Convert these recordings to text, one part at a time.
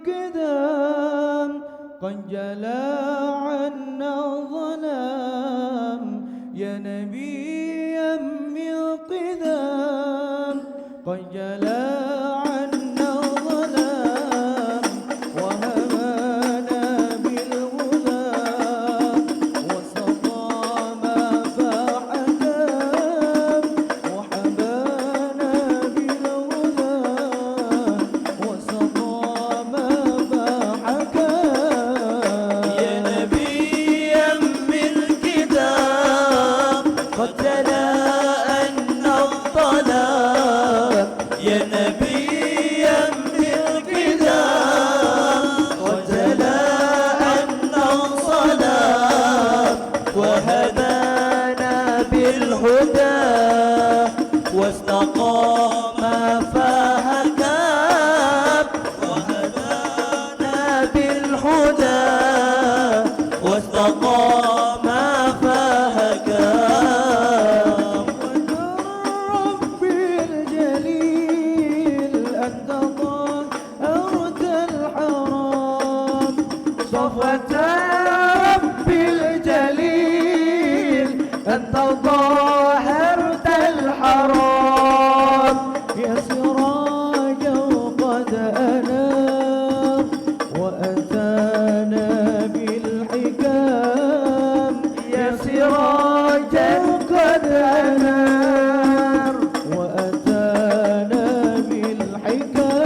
القدام قد جلا عنا الظلام يا نبيا من القدام قد جلا عنا الظلام وهبانا بالهدى واستقام فحكم وحبانا بالهدى واستقام فحكم يا نبيا من الكتاب قد تلاءنا الظلام يا نبيا من الكتاب قد تلاءنا الظلام وهدانا بالهدى واستقام فهكام وهدانا بالهدى واستقام فهكام رب الجليل أنت طهرت الحرام صفوة رب الجليل أنت طهرت الحرام يا سراجا قد أنام وأتانا بالحكام يا سراجا قد أنام وأتانا بالحكام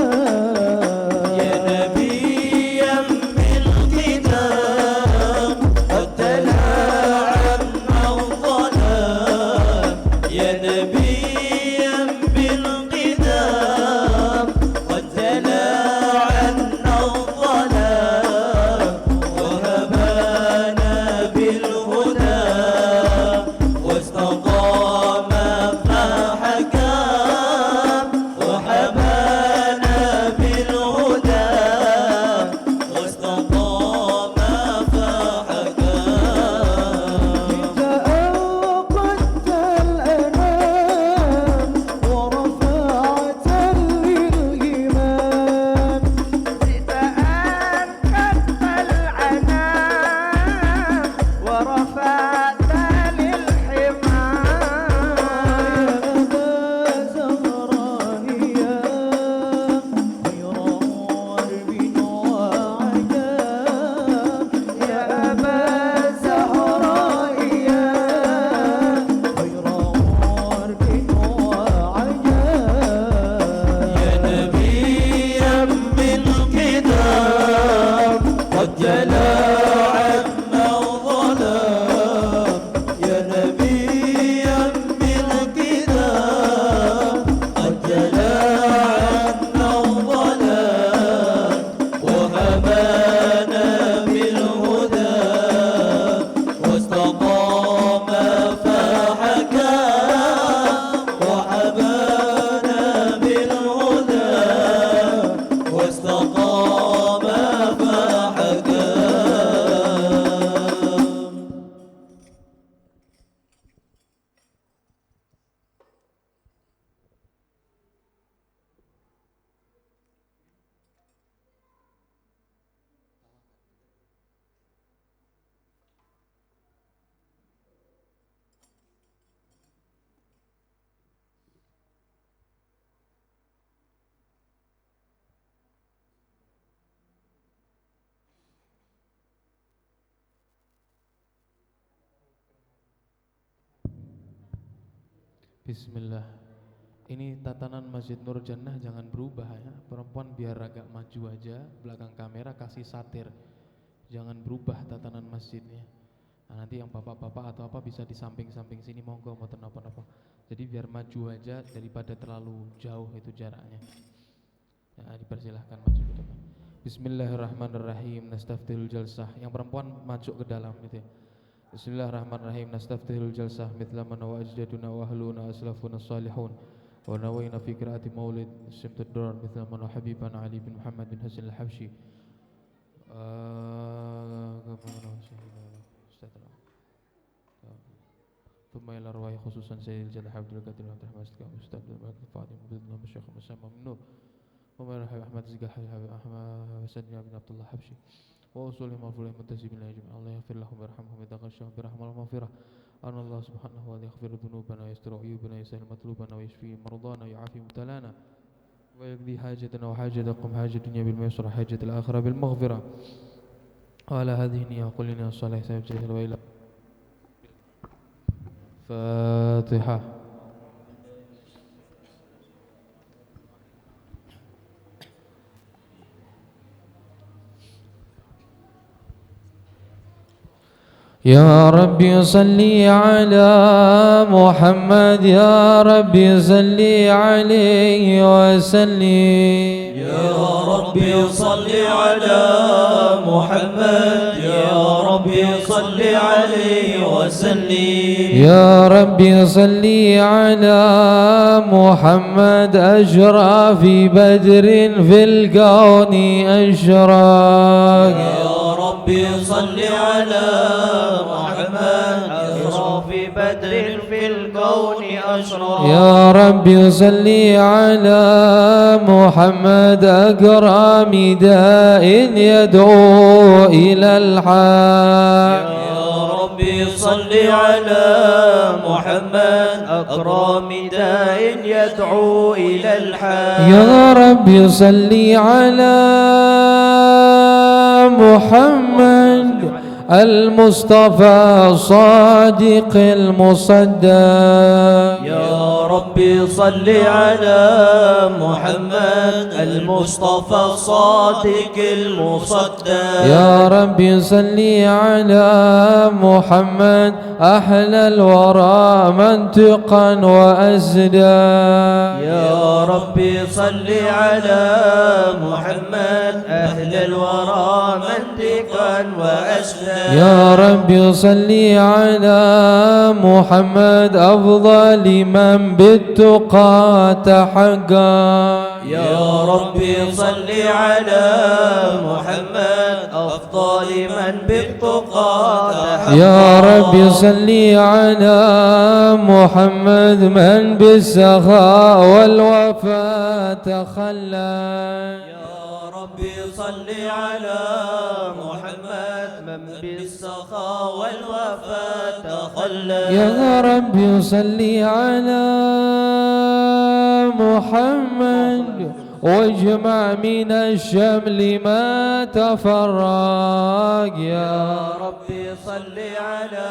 يا نبيا من الكتاب قد تلاعنا الظلام يا نبيا بالقدام قد تلاعنا الظلام وهبانا بالهدى واستقام فحكام وحبانا بالهدى واستقام فحكام تأوقدت الأنام ورفعت للإمام تأكدت العنام ورفعت للحمام يا أبا زهرانيا خير غرب وعجاب يا أبا زهرانيا خير غرب وعجاب يا نبيا من الكتاب قد جلا عنا الظلام يا نبيا من الكتاب قد جلا عنا الظلام وهبانا بالهدى واستقام فحكام وحبانا بالهدى واستقام فحكام. Bismillah. Ini tatanan Masjid Nur Jannah, jangan berubah ya. Perempuan biar agak maju aja, belakang kamera kasih satir. Jangan berubah tatanan masjidnya. Nah, nanti yang bapak-bapak atau apa bisa di samping-samping sini, monggo mau apa-apa. Jadi biar maju aja daripada terlalu jauh itu jaraknya. Ya, dipersilahkan maju ke depan. Bismillahirrahmanirrahim. Nastaftihul jalsah. Yang perempuan maju ke dalam gitu ya. Bismillahirrahmanirrahim. Nastaftihul jalsah mithla man wa ajdaduna wa ahluna aslafuna salihun wa nawayna fi qiraati maulid simtud durar mithla man wa habibana Ali bin Muhammad bin Hasan al-Habsyi. ثم إلى الرواية خصوصا سيد الجد عبد القادر عبد الرحمن استقام أستاذ الملك الفاضل بن الشيخ مسامة من نور ومن أحمد زكاة حبيب أحمد سيدنا بن عبد الله حبشي وأصولهم وفلهم منتسبين إلى جميع الله يغفر لهم ويرحمهم ويتغشهم برحمة المغفرة أن الله سبحانه وتعالى يغفر ذنوبنا ويستر عيوبنا ويسهل مطلوبنا ويشفي مرضانا ويعافي مبتلانا ويقضي حاجتنا وحاجتكم حاجة الدنيا بالميسر حاجة الآخرة بالمغفرة وعلى هذه النية قل لنا الصالح سيبجل وإلى فاتحة. يا ربي صل على محمد يا ربي صل عليه وسلم يا ربي صل على محمد يا ربي صل عليه وسلم يا ربي صل على محمد أشرف بدر في الكون أشراق يا ربي صل على محمد أشرف بدر في الكون أشرف يا ربي صل على محمد أكرم داء يدعو إلى الحق يا ربي صل على محمد أكرم داء يدعو إلى الحق يا ربي صل على محمد المصطفى صادق المصدق يا ربي صل على محمد المصطفى صادق المصدق يا ربي صل على محمد أحلى الورى منطقا وأسدا يا ربي صل على محمد أهل الورى منطقا وأسدا يا ربي صل على محمد أفضل من بالتقى تحقا يا ربي صل على محمد أفضل من بالتقى تحقق يا ربي صل على محمد من بالسخاء والوفاء تخلى يا ربي صل على محمد من بالسخاء والوفاء تخلى يا ربي صل على محمد واجمع من الشمل ما تفرق يا ربي صل على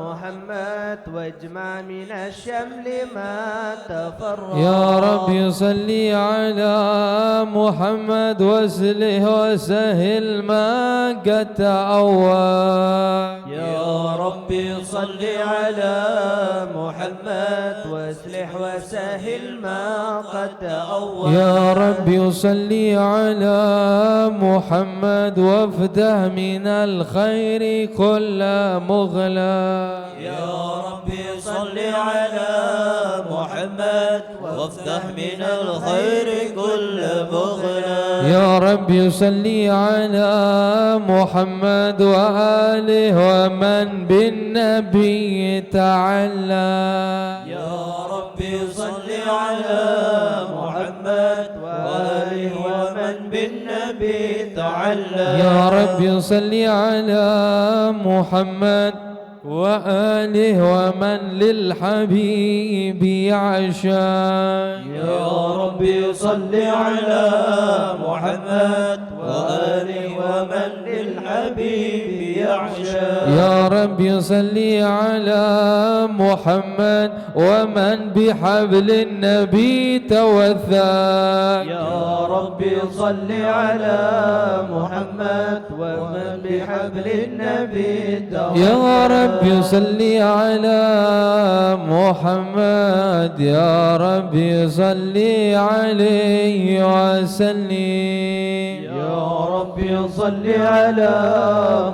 محمد واجمع من الشمل ما تفرق يا ربي صل على محمد واسله وسهل ما قد تأوى يا ربي صل على محمد واصلح وسهل ما قد تأوى يا ربي صل على محمد وافتح من الخير كل مغلى يا ربي صل على محمد وافتح من الخير كل مغنى يا ربي صل على محمد وآله ومن بالنبي تعلى يا ربي صل على محمد وآله ومن بالنبي تعلى يا ربي صل على محمد وآله ومن للحبيب يعشى يا ربي صل على محمد وآله ومن للحبيب يعشى يا ربي صل على محمد ومن بحبل النبي توثق يا ربي صل على محمد ومن بحبل النبي توثق يا ربي صل على محمد يا ربي صل عليه وسلم يا ربي صل على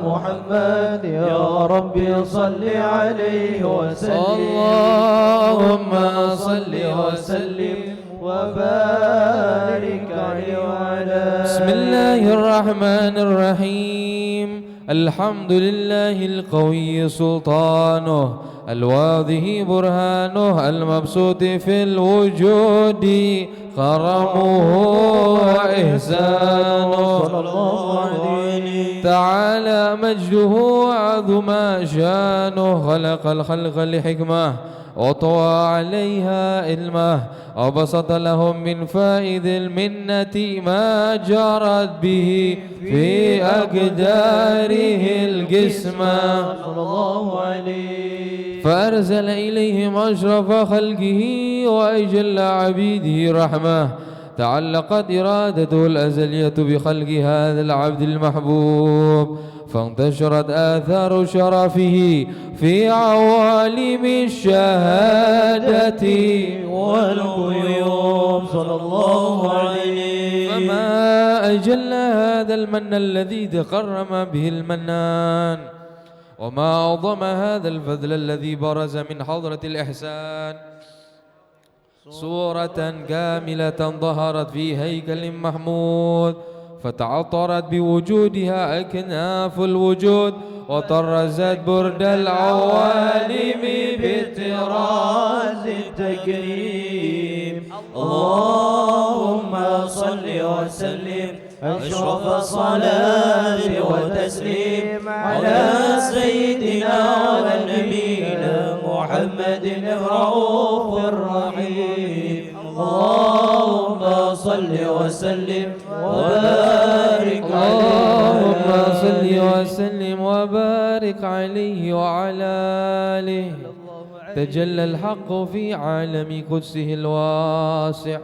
محمد يا ربي صل عليه وسلم اللهم صل وسلم وبارك عليه وعلى بسم الله الرحمن الرحيم الحمد لله القوي سلطانه الواضح برهانه المبسوط في الوجود كرمه وإحسانه صلى الله عليه تعالى مجده وعظم شانه خلق الخلق لحكمة وطوى عليها علمه وبسط لهم من فائد المنة ما جرت به في أقداره القسمة صلى الله عليه فأرسل إليهم أشرف خلقه وأجل عبيده رحمة تعلقت إرادته الأزلية بخلق هذا العبد المحبوب فانتشرت آثار شرفه في عوالم الشهادة والغيوم صلى الله عليه فما أجل هذا المن الذي تكرم به المنان وما أعظم هذا الفضل الذي برز من حضرة الإحسان صورة كاملة ظهرت في هيكل محمود فتعطرت بوجودها أكناف الوجود وطرزت برد العوالم بطراز التكريم اللهم صل وسلم أشرف الصلاة وتسليم على سيدنا ونبينا محمد الرؤوف الرحيم اللهم صل وسلم وبارك اللهم صل وسلم وبارك عليه وعلى آله تجلى الحق في عالم قدسه الواسع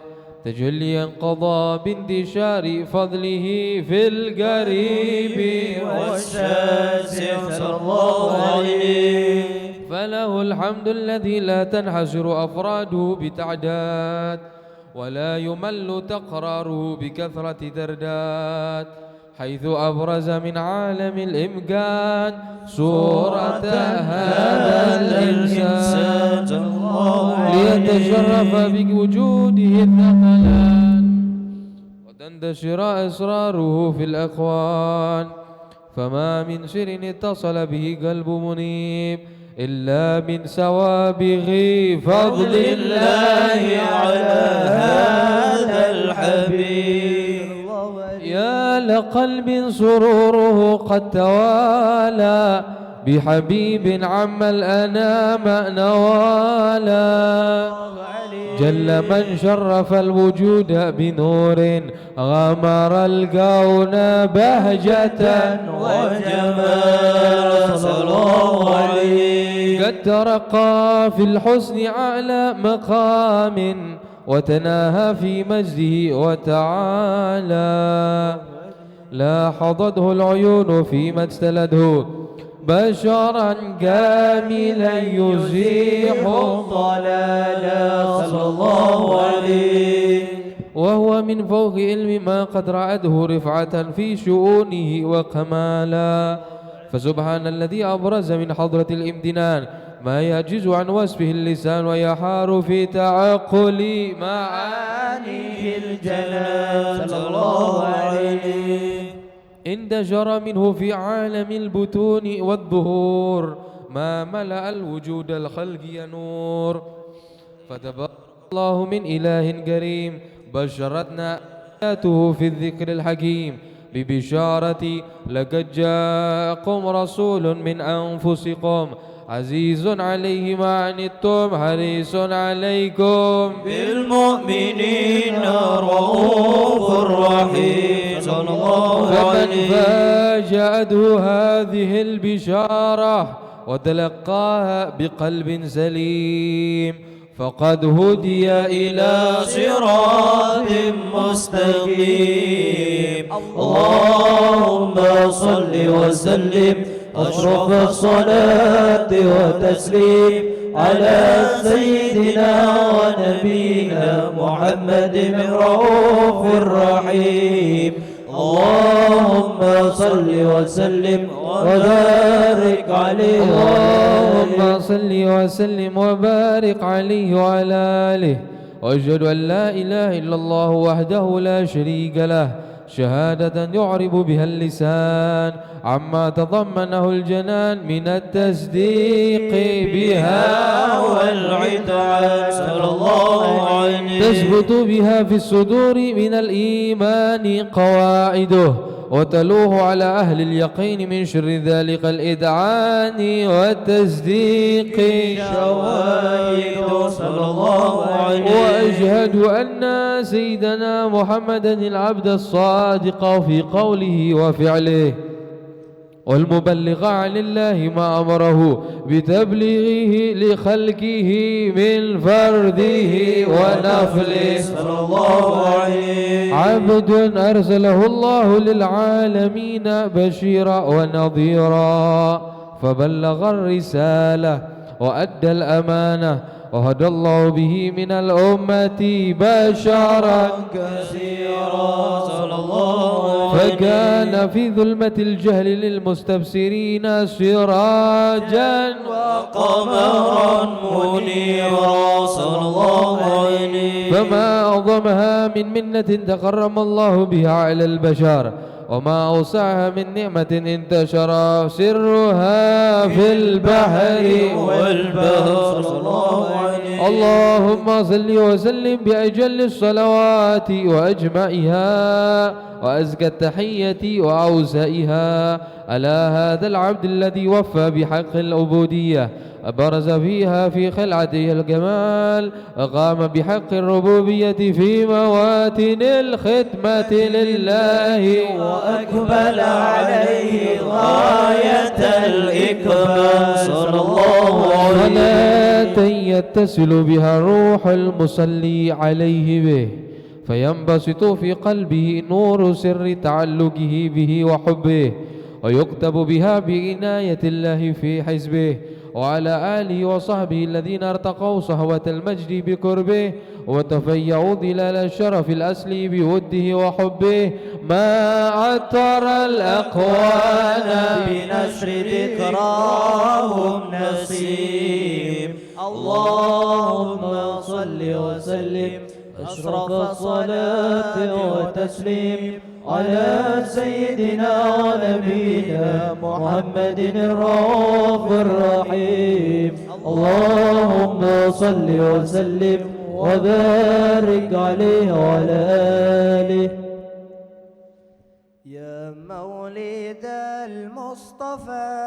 تجليا قضى بانتشار فضله في القريب والشاسع صلى الله عليه فله الحمد الذي لا تنحصر أفراده بتعداد ولا يمل تقراره بكثرة ترداد حيث أبرز من عالم الإمكان صورة هذا الإنسان ليتشرف بوجوده الثقلان وتنتشر أسراره في الأكوان فما من سر اتصل به قلب منيب إلا من سوابغ فضل الله على هذا الحبيب يا لقلب سروره قد توالى بحبيب عم الأنام نوالا جل من شرف الوجود بنور غمر الكون بهجة وجمال صلى الله عليه قد ترقى في الحسن أعلى مقام وتناهى في مجده وتعالى لاحظته العيون فيما اجتلته بشرا كاملا يزيح الضلال صلى الله عليه وهو من فوق علم ما قد رعته رفعة في شؤونه وكمالا فسبحان الذي أبرز من حضرة الامتنان ما يعجز عن وصفه اللسان ويحار في تعقل معانيه الجلال صلى الله عليه انتشر منه في عالم البطون والظهور ما ملأ الوجود الخلق نور فتبارك الله من إله كريم بشرتنا آياته في الذكر الحكيم ببشارة لقد جاءكم رسول من أنفسكم عزيز عليه ما عنتم حريص عليكم بالمؤمنين رؤوف رحيم صلى الله فمن عليه فاجأته هذه البشارة وتلقاها بقلب سليم فقد هدي إلى صراط مستقيم اللهم صل وسلم أشرف الصلاة وتسليم على سيدنا ونبينا محمد الرؤوف الرحيم اللهم صل وسلم وبارك عليه اللهم صل وسلم وبارك عليه وعلى آله وأشهد أن لا إله إلا الله وحده لا شريك له شهادة يعرب بها اللسان عما تضمنه الجنان من التصديق بها والعدعان صلى الله عليه. تثبت بها في الصدور من الإيمان قواعده، وتلوه على أهل اليقين من شر ذلك الإدعان والتصديق شواهد صلى الله عليه. وأشهد أن سيدنا محمدا العبد الصادق في قوله وفعله، والمبلغ عن الله ما أمره بتبليغه لخلقه من فرده ونفله صلى الله عليه. عبد أرسله الله للعالمين بشيرا ونظيرا، فبلغ الرسالة وأدى الأمانة، وهدى الله به من الأمة بشرا كثيرا صلى الله عليه. فكان في ظلمة الجهل للمستبصرين سراجا وقمرا منيرا صلى الله عليه. فما أعظمها من منة تكرم الله بها على البشر، وما أوسعها من نعمة انتشر سرها في البحر والبحر صلى الله عليه. اللهم صل وسلم بأجل الصلوات وأجمعها وأزكى التحية وأوسئها على هذا العبد الذي وفى بحق العبودية، أبرز فيها في خلعته الجمال، وقام بحق الربوبية في مواتن الخدمة لله، وأقبل عليه غاية الإكمال صلى الله عليه. صلاة يتصل بها الروح المصلي عليه به، فينبسط في قلبه نور سر تعلقه به وحبه، ويكتب بها بعناية الله في حزبه، وعلى آله وصحبه الذين ارتقوا صهوة المجد بقربه، وتفيعوا ظلال الشرف الأصلي بوده وحبه، ما عطر الأقوان بنشر ذكراهم نسيم. اللهم صل وسلم أشرف الصلاة وتسليم على سيدنا ونبينا محمد الرؤوف الرحيم. اللهم صل وسلم وبارك عليه وعلى آله. يا مولد المصطفى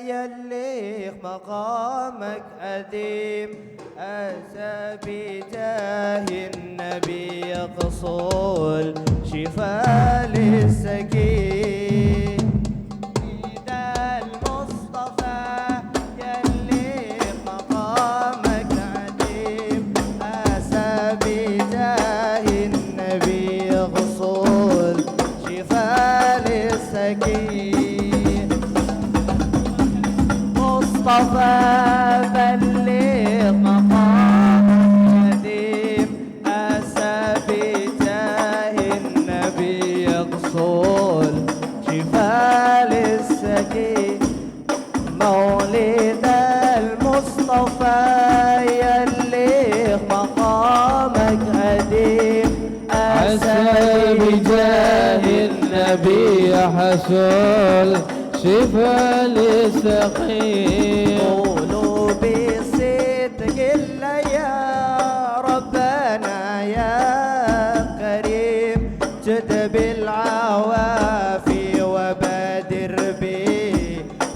يلي مقامك أديم، أتى بجاه النبي يقصول شفاء للسكين. مولد المصطفى يلي مقامك أديم، أتى بجاه النبي يقصول شفاء للسكين. مصطفى بلغ مقامك قديم، أسى بجاه النبي يقصول شفاء للسكين. مولد المصطفى يلي مقامك قديم، عسى بجاه النبي حصل شفاء للسقيم. قولوا بصدق الله يا ربنا يا كريم، جد بالعوافي وبادر به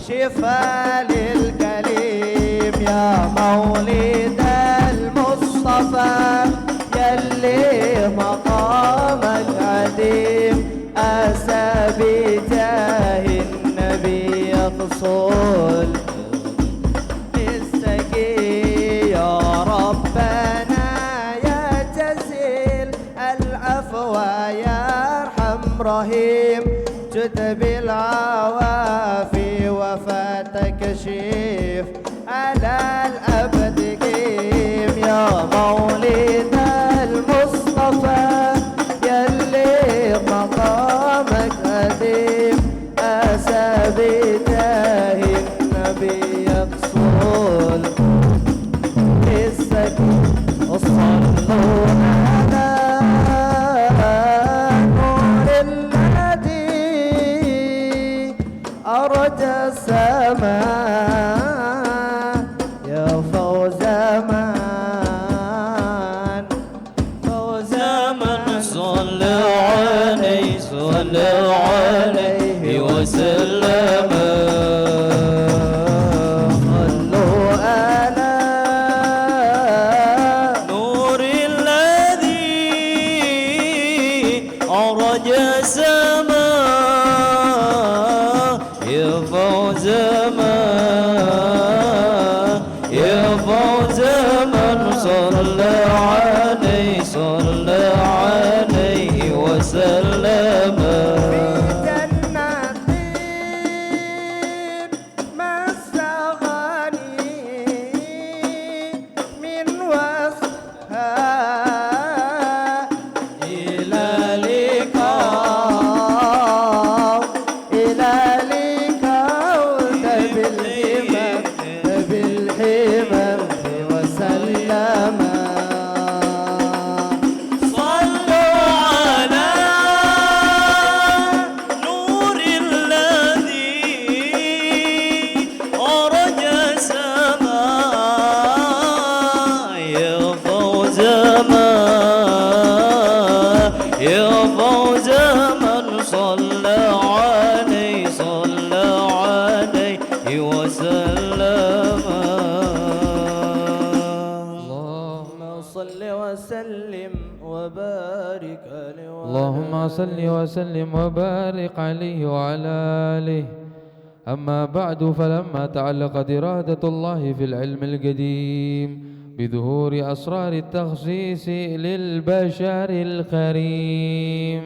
شفاء للكليم. يا مولد المصطفى يلي مقامك عديم، أسى بجاه النبي يقصول بالسكين. يا ربنا يا جزيل العفو يا أرحم رحيم، جد بالعوافي وفاتك شيف على الأبد قيم. يا مولد المصطفى يلي مقامك قديم، أسى بجاه النبي يقصول بالسكين. صلوا على نور الله عرج السماء يا فوز من صلوا عليه صلوا عليه وسلم صلوا على نور الذي عرج السماء يا فوز من يا فوز من صلى عليه صلى عليه وسلم اللهم صل وسلم وبارك عليه وعلى آله. أما بعد، فلما تعلقت إرادة الله في العلم القديم بظهور أسرار التخصيص للبشر الكريم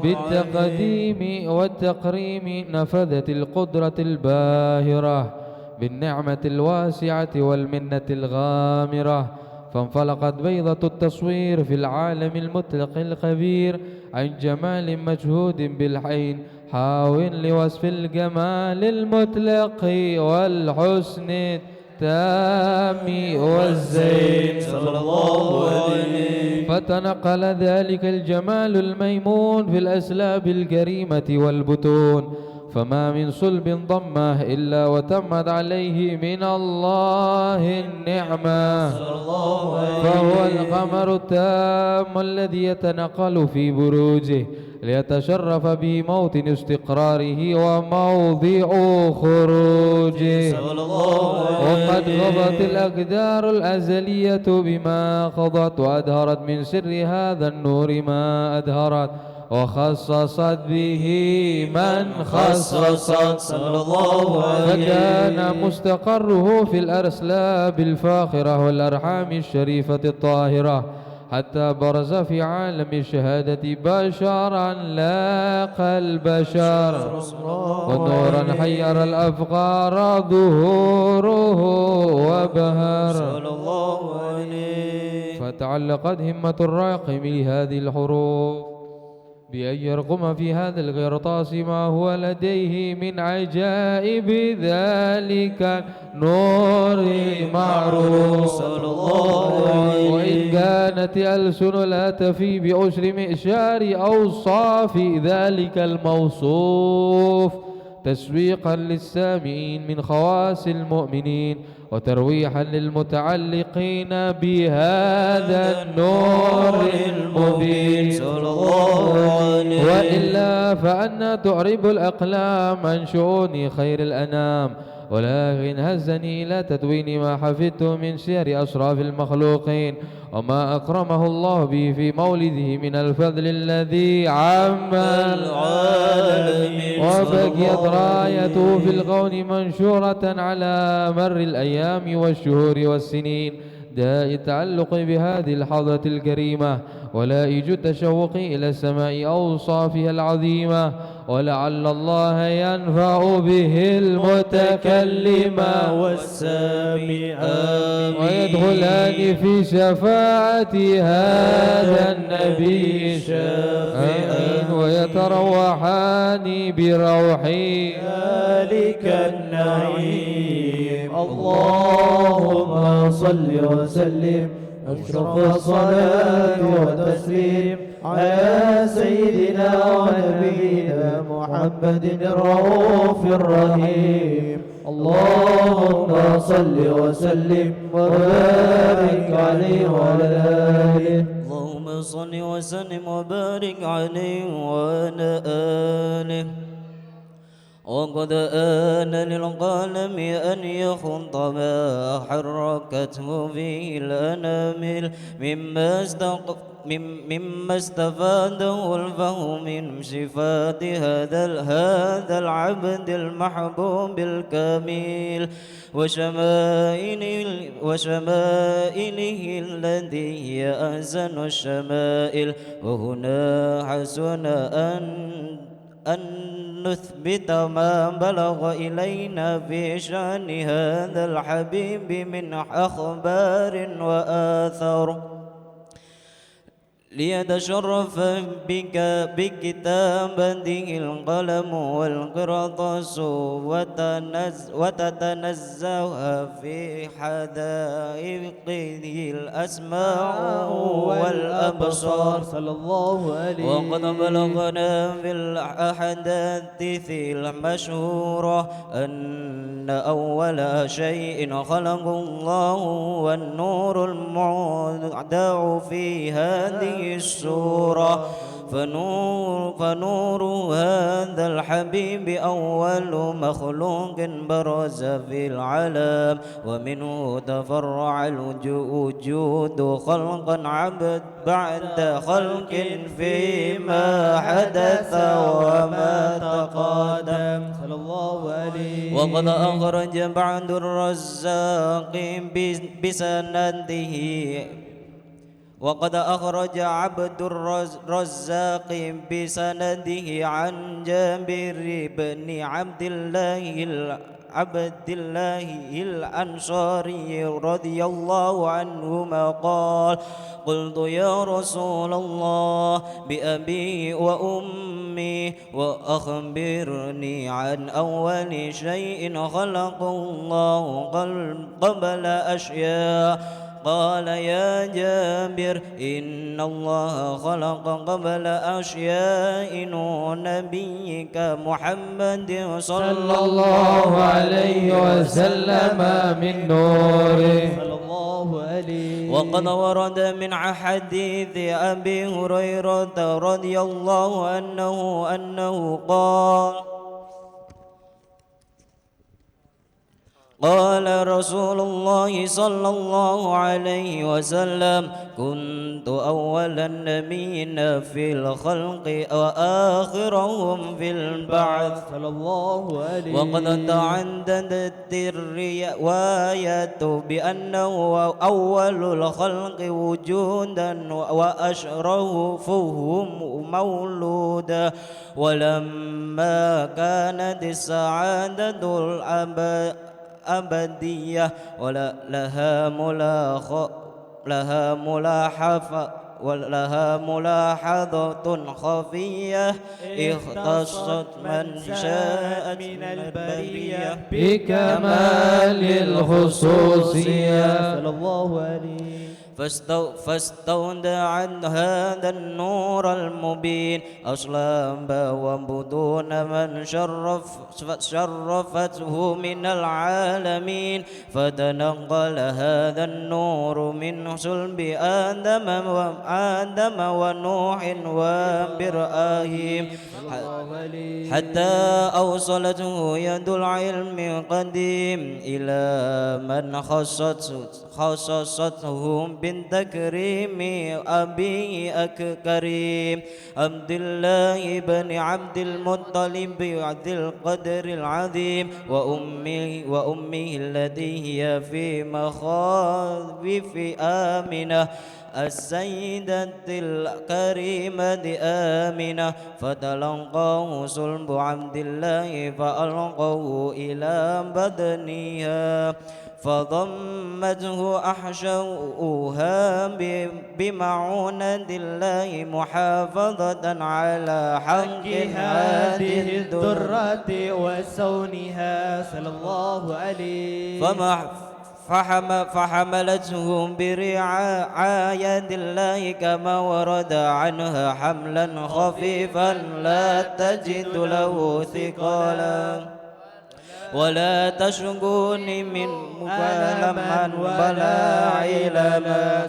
بالتقديم والتقريم، نفذت القدرة الباهرة بالنعمة الواسعة والمنة الغامرة، فانفلقت بيضة التصوير في العالم المطلق الخبير عن جمال مجهود بالعين حاو لوصف الجمال المطلق والحسن التام والزين صلى الله عليه. فتنقل ذلك الجمال الميمون في الأسلاب الكريمة والبطون، فما من صلب ضمه إلا وتمت عليه من الله النعمة، فهو القمر التام الذي يتنقل في بروجه ليتشرف به موطن استقراره وموضع خروجه. وقد قضت الأقدار الأزلية بما قضت، وأدهرت من سر هذا النور ما أدهرت، وخصصت به من خصصت صلى الله عليه. فكان مستقره في الأرسلاب الفاخرة والأرحام الشريفة الطاهرة، حتى برز في عالم الشهادة بشرا لاقى البشر، ونورا حير الأفقار ظهوره وبهر صلى الله عليه. فتعلقت همة الراقم لهذه الحروف بأن يرقم في هذا الغرطاس ما هو لديه من عجائب ذلك نور معروف صلى الله عليه. وإن كانت ألسن لا تفي بعشر مئشار أوصاف ذلك الموصوف، تسويقا للسامعين من خواص المؤمنين، وترويحا للمتعلقين بهذا النور المبين صلى الله عليه. وإلا فأنا تعرب الأقلام عن شؤون خير الأنام، ولكن هزني إلى تدوين ما حفظته من سير أشراف المخلوقين، وما أكرمه الله به في مولده من الفضل الذي عم العالمين، وبقيت رايته في الكون منشورة على مر الأيام والشهور والسنين، داء التعلق بهذه الحضرة الكريمة ولائج التشوق إلى السماء أوصافها العظيمة، ولعل الله ينفع به المتكلم والسامع، ويدخلان في شفاعة هذا النبي الشافع، ويتروحان بروح ذلك النعيم. اللهم صل وسلم أشرف الصلاة والتسليم على سيدنا ونبينا محمد الرؤوف الرحيم. اللهم صل وسلم وبارك عليه وعلى آله. اللهم صل وسلم وبارك عليه وعلى آله. وقد آن للقلم أن يخط ما حركته به الأنامل مما استفاده الفهم من صفات هذا العبد المحبوب الكميل وشمائله التي هي أحسن الشمائل. وهنا حسن أن نثبت ما بلغ إلينا في شأن هذا الحبيب من أخبار وآثار، ليتشرف بكتابته القلم والقرطاس وتتنزه في حدائقه الأسماع والأبصار. صلى الله عليه. وقد بلغنا في الأحاديث المشهورة أن أول شيء خلقه الله والنور المودع في هذه السورة، فنور هذا الحبيب أول مخلوق برز في العالم، ومنه تفرع الوجود خلقا عبد بعد خلق فيما حدث وما تقدم. صلى الله عليه. وقد أخرج بعد الرزاق بسنده وقد أخرج عبد الرزاق بسنده عن جابر بن عبد الله الأنصاري رضي الله عنهما قال: قلت يا رسول الله بأبي وأمي وأخبرني عن أول شيء خلقه الله قبل أشياء. قال: يا جابر إن الله خلق قبل أشياء نبيك محمد صلى الله عليه وسلم من نوره. صلى الله عليه. وقد ورد من حديث أبي هريرة رضي الله عنه أنه قال رسول الله صلى الله عليه وسلم: كنت أول النبيين في الخلق وآخرهم في البعث. صلى الله عليه. وقد تعددت الرواية بأنه أول الخلق وجودا وأشرفهم مولودا. ولما كانت السعادة أبدية ولها ملاحظة خفية اختصت من شاء من البرية بكمال الخصوصية. صلى الله عليه. فاستودعت هذا النور المبين أصلاب وبطون من شرفته من العالمين، فتنقل هذا النور من صلب آدم ونوح وإبراهيم حتى أوصلته يد العلم القديم إلى من خصصته بالتكريم أبي كريم عبد الله بن عبد المطلب ذي القدر العظيم، وأمه التي هي في مخاوف آمنة السيدة الكريمة آمنة. فتلقاه صلب عبد الله فألقاه إلى بدنها فضمته أحشاؤها بمعونة الله محافظة على حق هذه الدرة وسونها. صلى الله عليه. فحملته برعاية الله كما ورد عنها حملا خفيفا لا تجد له ثقالا ولا تشكوني من مكالما ولا علما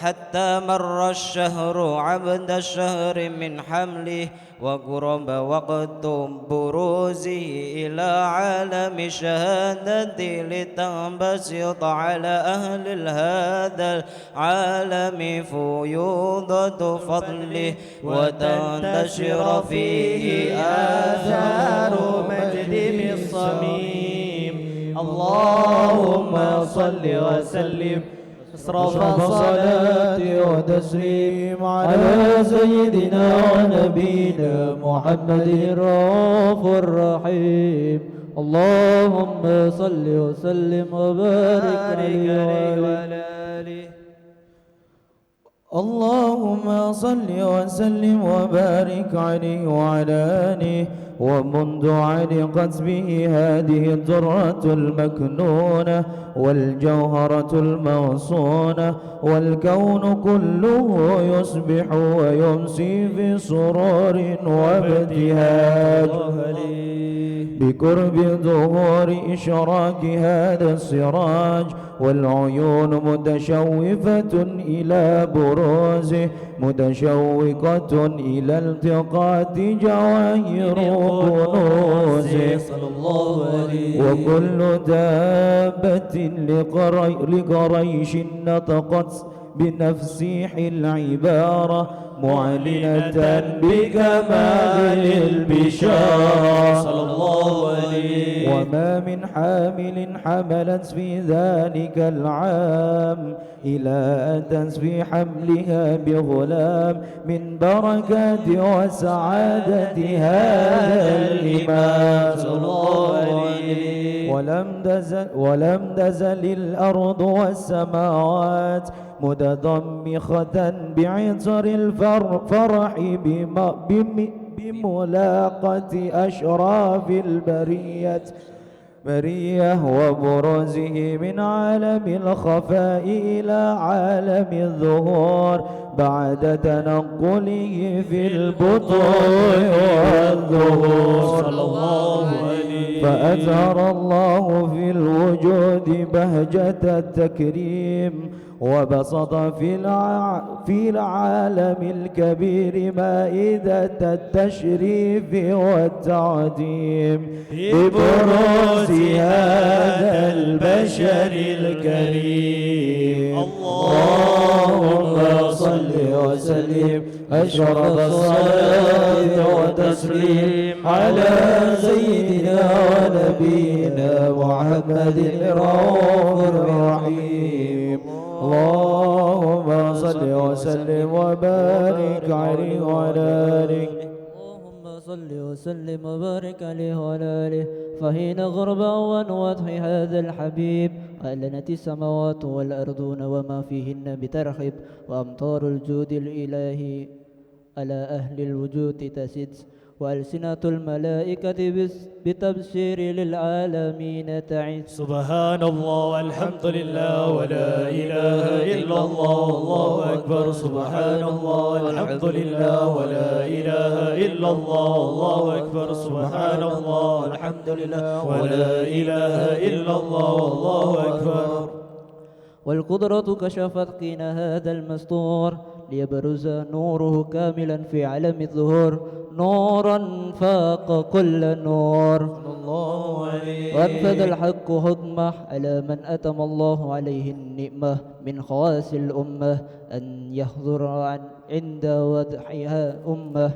حتى مر الشهر عبد الشهر من حمله وقرب وقت بروزه إلى عالم الشهادة لتنبسط على أهل هذا العالم فيوضة فضله وتنتشر فيه آثار مجد الصميم. اللهم صل وسلم أشرف صلاة وتسليم على سيدنا ونبينا محمد الرؤوف الرحيم. اللهم صل وسلم وبارك عليه وعلى آله. اللهم صل وسلم وبارك عليه وعلى آله. ومنذ علقت به هذه الدرة المكنونة والجوهرة الموصونة والكون كله يصبح ويمسي في سرور وابتهاج بقرب ظهور إشراك هذا السراج والعيون متشوفة إلى بروزه متشوقة إلى التقاط جواهر كنوزه وكل دابة لقريش نطقت بنفسيح العبارة معلنة بكمال البشارة صلى الله عليه. وما من حامل حملت في ذلك العام إلى أن تنسفي حملها بغلام من بركات وسعادة هذا الإمام صلى الله عليه. ولم تزل الأرض والسماوات متضمخة بعطر الفرح بملاقة أشراف البرية وبروزه من عالم الخفاء إلى عالم الظهور بعد تنقله في البطون والظهور صلى الله عليه. فأزهر الله في الوجود بهجة التكريم وبسط في العالم الكبير مائدة التشريف والتعظيم ببروز هذا البشر الكريم. اللهم صل وسلم أشرف الصلاة وتسليم على سيدنا ونبينا محمد الرؤوف الرحيم. اللهم صل وسلم وبارك عليه وعلى آله. اللهم صل وسلم وبارك عليه وعلى آله. فحين غرب أوان وضح هذا الحبيب أعلنت السماوات والأرضون وما فيهن بترحب وأمطار الجود الإلهي على أهل الوجود تسد وألسنة الملائكة بتبشير للعالمين تعد. سبحان الله والحمد لله ولا إله إلا الله الله أكبر. سبحان الله والحمد لله ولا إله إلا الله الله أكبر. سبحان الله والحمد لله ولا إله إلا الله الله أكبر. والقدرة كشفت قين هذا المستور ليبرز نوره كاملا في علم الظهور نورا فاق كل نور. وأنفذ الحق حكمه على من أتم الله عليه النعمة من خواص الأمة أن يحضر عند وضعها أمة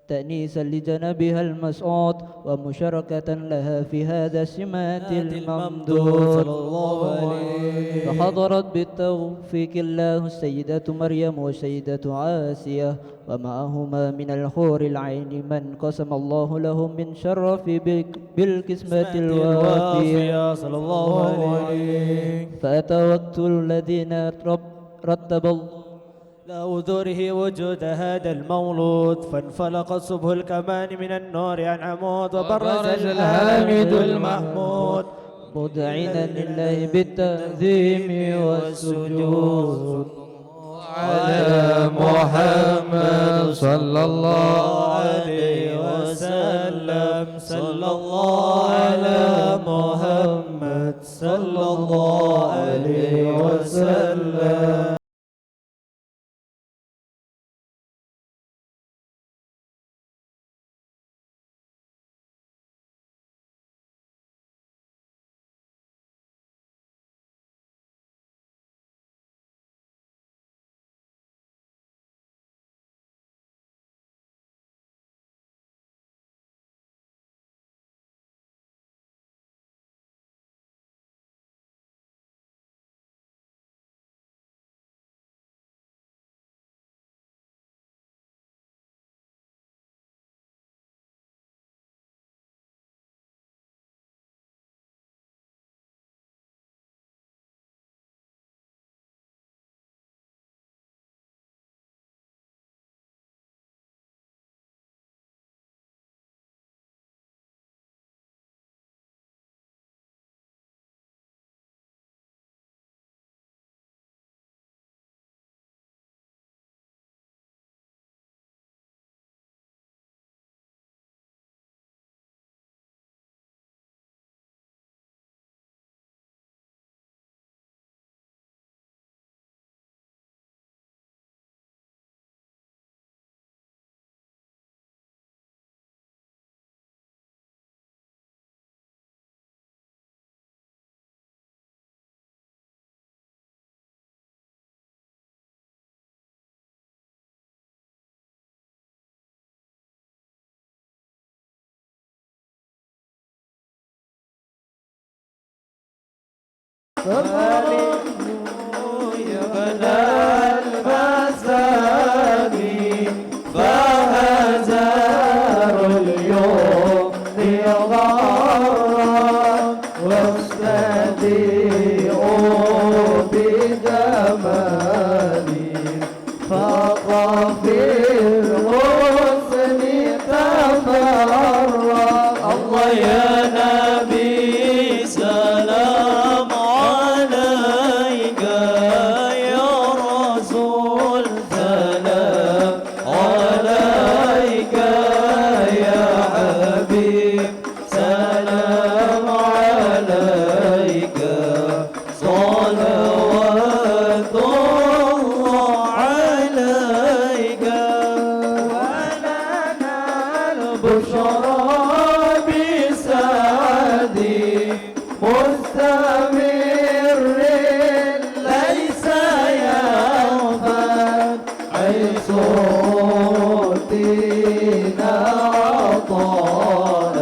تأنيسا لجنبها المسعود ومشاركة لها في هذا السمات الممدود. فحضرت بالتوفيق الله السيدة مريم والسيدة عاسية ومعهما من الحور العين من قسم الله لهم من شرف بالقسمة الوافية صلى الله عليه. فأتى وقت الذين رتب الله لأوذره وجود هذا المولود، فانفلق صبح الكمان من النور عن عمود، وبرز الحامد المحمود مذعنا لله بالتأذيم والسجود على محمد صلى الله عليه وسلم. صلى الله على محمد صلى الله عليه وسلم. يا بنى المساكين فهزار اليوم ضرا واستديعوا بجمالي فطفي الغصن تفرق. الله يا نبي سلام عليك، يا رسول سلام عليك، يا حبيب سلام عليك، صلوات الله عليك. ولنا البشرى بسعد مستمر ليس ينفد، حيث أوتينا عطاء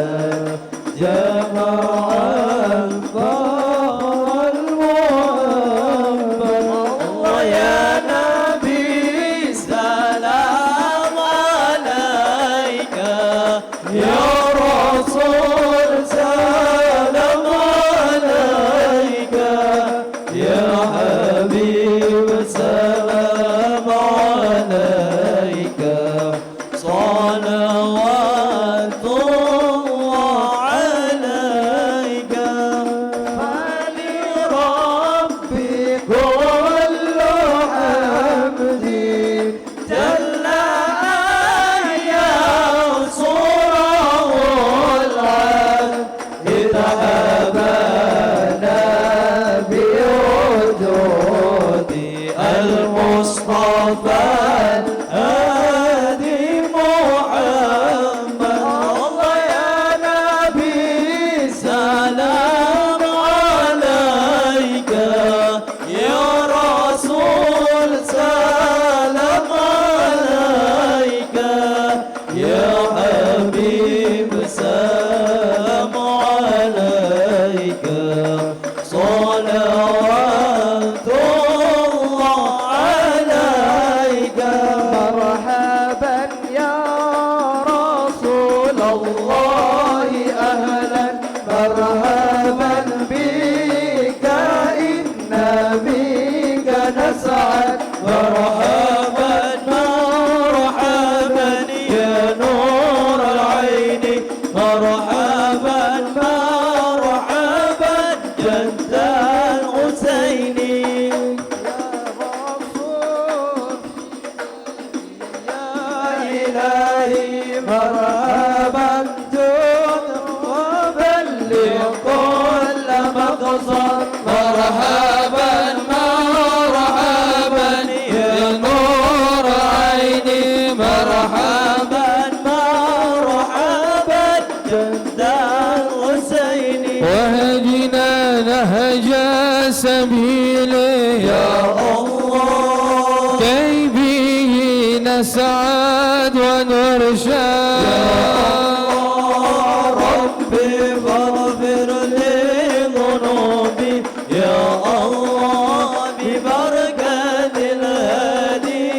جمعا فهو المؤمن. الله يا نبي سلام عليك، يا رسول سلام عليك، يا حبيب سلام عليك، صلوات الله عليك. فلربي كل حمد جل أن ينصره العبد، إذا هبنا بوجود المصطفى الهادي محمد. الله يا نبي سلام عليك، يا رسول سلام عليك، يا حبيب سلام عليك، صلوات الله عليك. مرحبا يا رسول الله، أهلا مرحبا بك، إن بك نسعد. مرحبا مرحبا جود وبلغ كل مقصد مرحبا مرحبا يا نور عيني مرحبا مرحبا جد الحسين وهدنا نهج سبيله يا الله كي به نسعد ونرشد يا ربي فاغفر لي ذنوبي يا الله ببركة الهادي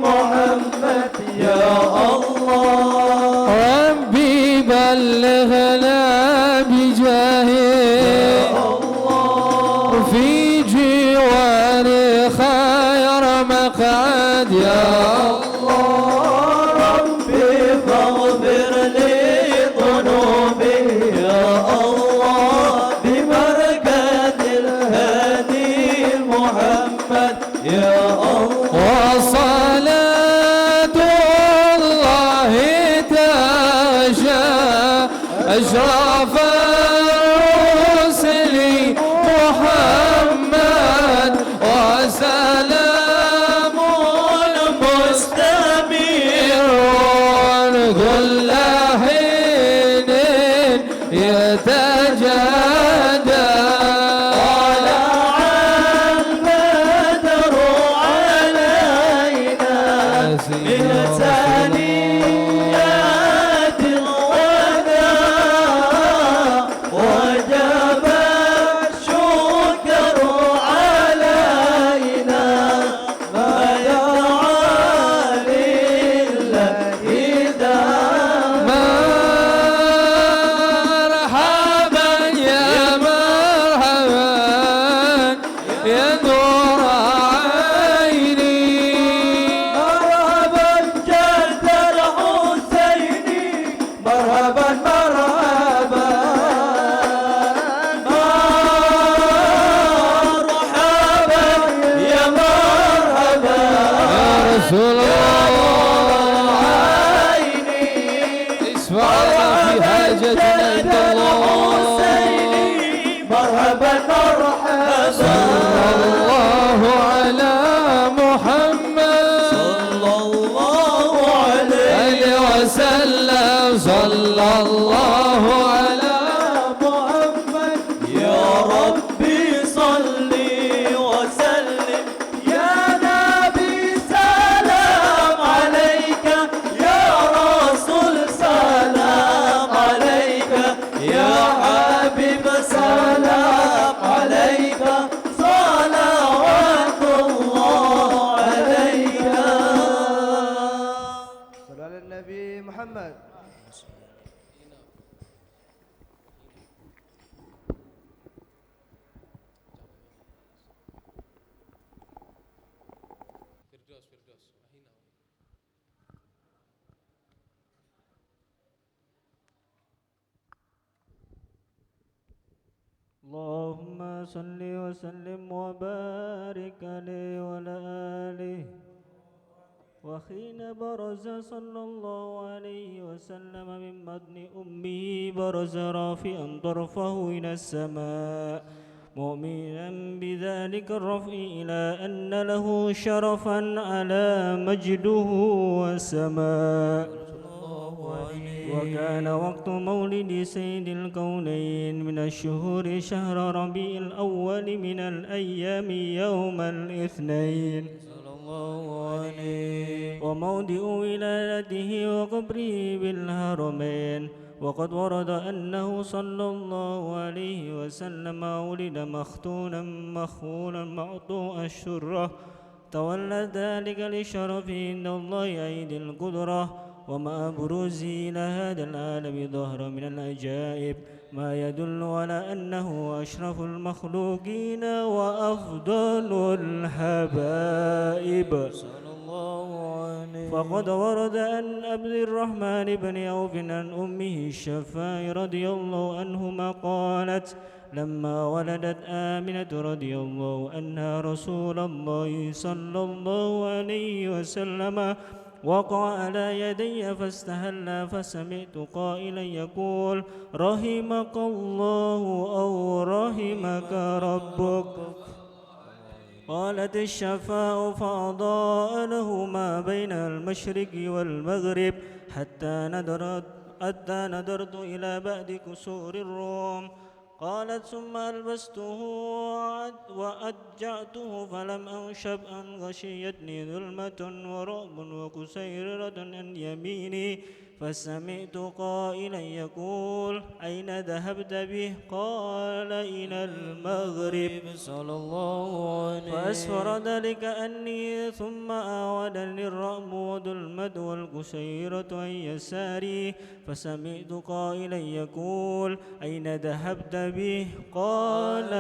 محمد يا الله ربي بلغنا بجاهه في جوار خير مقعد يا ربي فاغفر لي ذنوبي يا الله ببركة الهادي محمد يا الله وصلاة الله تغشى أشرف الرسل محمد وسلام مستمر كل حين يتجدد طلع البدر علينا من ثنيات الوداع وجب الشكر علينا ما دعا لله داع مرحبا يا مرحبا يا نور عيني مرحبا جد الحسين مرحبا مرحبا مرحبا يا مرحبا يا رسول الله عيني اسمعنا في حاجتنا عند الله مرحبا مرحبا صلى الله على محمد صلى الله عليه وسلم صلى الله على محمد يا ربي صلي وسلم يا نبي سلام عليك يا رسول سلام عليك يا حبيب سلام عليك صلوات الله عليك صلى على النبي محمد. اللهم صل وسلم وبارك عليه وعلى آله وحين برز صلى الله عليه وسلم من بطن أمه برز رافعا طرفه إلى السماء مؤمنا بذلك الرفع إلى أن له شرفا على مجده والسماء وكان وقت مولد سيد الكونين من الشهور شهر ربيع الأول من الأيام يوم الاثنين وموضع ولادته وقبره بالهرمين وقد ورد أنه صلى الله عليه وسلم ولد مختونا مخولا مقطوع الشرة تولى ذلك لشرفه عند الله عيد القدرة ومع بروزه إلى هذا العالم ظهر من العجائب ما يدل على أنه أشرف المخلوقين وأفضل الحبائب فقد ورد عن عبد الرحمن بن عوف عن أمه الشفاء رضي الله عنهما قالت لما ولدت آمنة رضي الله عنها رسول الله صلى الله عليه وسلم وقع على يدي فاستهل فسمعت قائلا يقول رحمك الله أو رحمك ربك. قالت الشفاء فأضاء له ما بين المشرق والمغرب حتى نظرت إلى بعد كسور الروم. قالت ثم ألبسته وأجعته فلم أنشب أن غشيتني ظلمة ورعب وكسيرة عن يميني فسمعت قائلا يقول أين ذهبت به؟ قال إلى المغرب صلى الله عليه فأسفر ذلك أني ثم أعودني الرعب وظلمة والكسيرة عن يساري فسمعت قائلا يقول أين ذهبت به؟ قال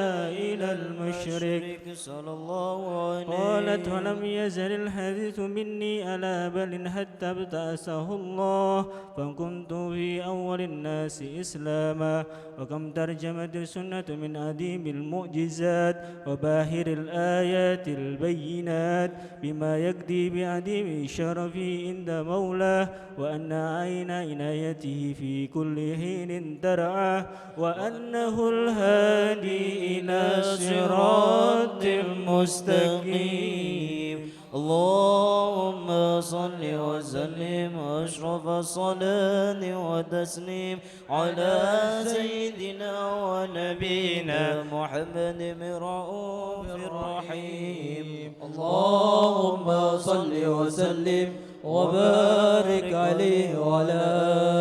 إلى المشرق صلى الله عليه قالت ولم يزل الحديث مني على بل حتى ابتأسه الله فكنت في أول الناس إسلاما. وكم ترجمت السنة من عديم المعجزات وباهر الآيات البينات بما يقضي بعديم الشرف عند مولاه وأن عين عنايته في كل حين ترعاه وأنه الهادي إلى صراط مستقيم. اللهم صل وسلم أشرف الصلاة وتسليم على سيدنا ونبينا محمد الرؤوف الرحيم. اللهم صل وسلم وبارك عليه وعلى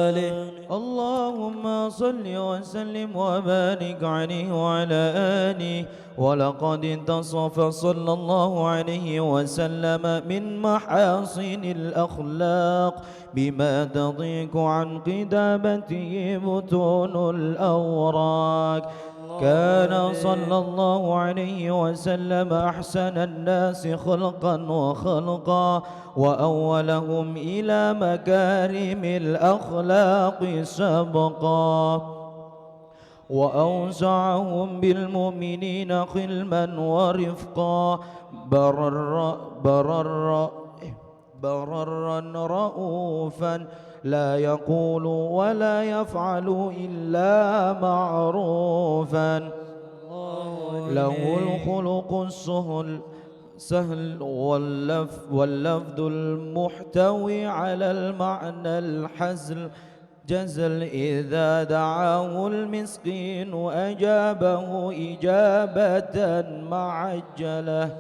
آله. اللهم صل وسلم وبارك عليه وعلى آله. ولقد انتصف صلى الله عليه وسلم من محاسن الأخلاق بما تضيق عن قدامته بطون الأوراق. كان صلى الله عليه وسلم أحسن الناس خلقا وخلقا وأولهم إلى مكارم الأخلاق سبقا وأوسعهم بالمؤمنين خلما ورفقا بررا رؤوفا لا يقول ولا يفعل إلا معروفا. له الخلق سهل واللفظ المحتوي على المعنى الحزل جزل. إذا دعاه المسكين أجابه إجابة معجلة.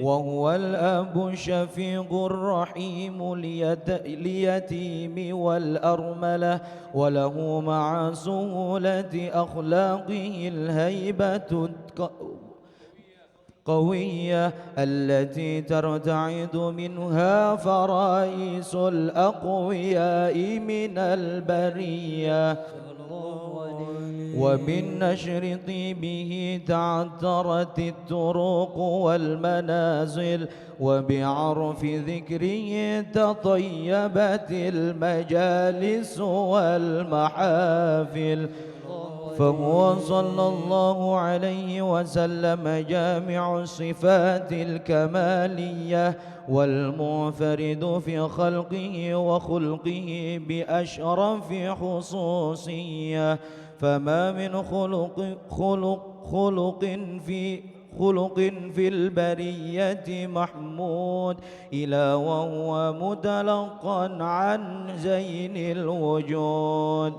وهو الأب الشفيق الرحيم ليتيم والأرملة. وله مع سهولة أخلاقه الهيبة قوية التي ترتعد منها فرائس الأقوياء من البرية. وبالنشر طيبه تعطرت الطرق والمنازل وبعرف ذكره تطيبت المجالس والمحافل. فهو صلى الله عليه وسلم جامع الصفات الكمالية والمنفرد في خلقه وخلقه بأشرف خصوصية. فما من خلق في البرية محمود إلا وهو متلقا عن زين الوجود.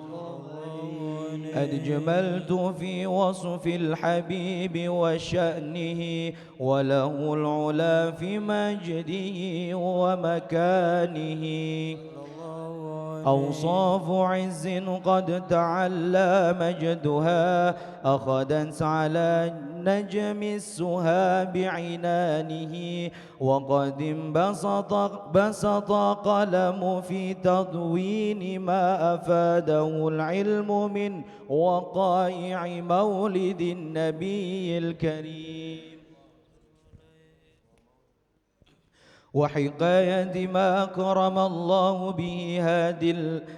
أجملت في وصف الحبيب وشأنه وله العلا في مجده ومكانه. أوصاف عز قد تعلى مجدها أخذت على نجم السها بعنانه. وقد انبسط قلم في تضوين ما أفاده العلم من وقائع مولد النبي الكريم وحكاية ما أكرم الله به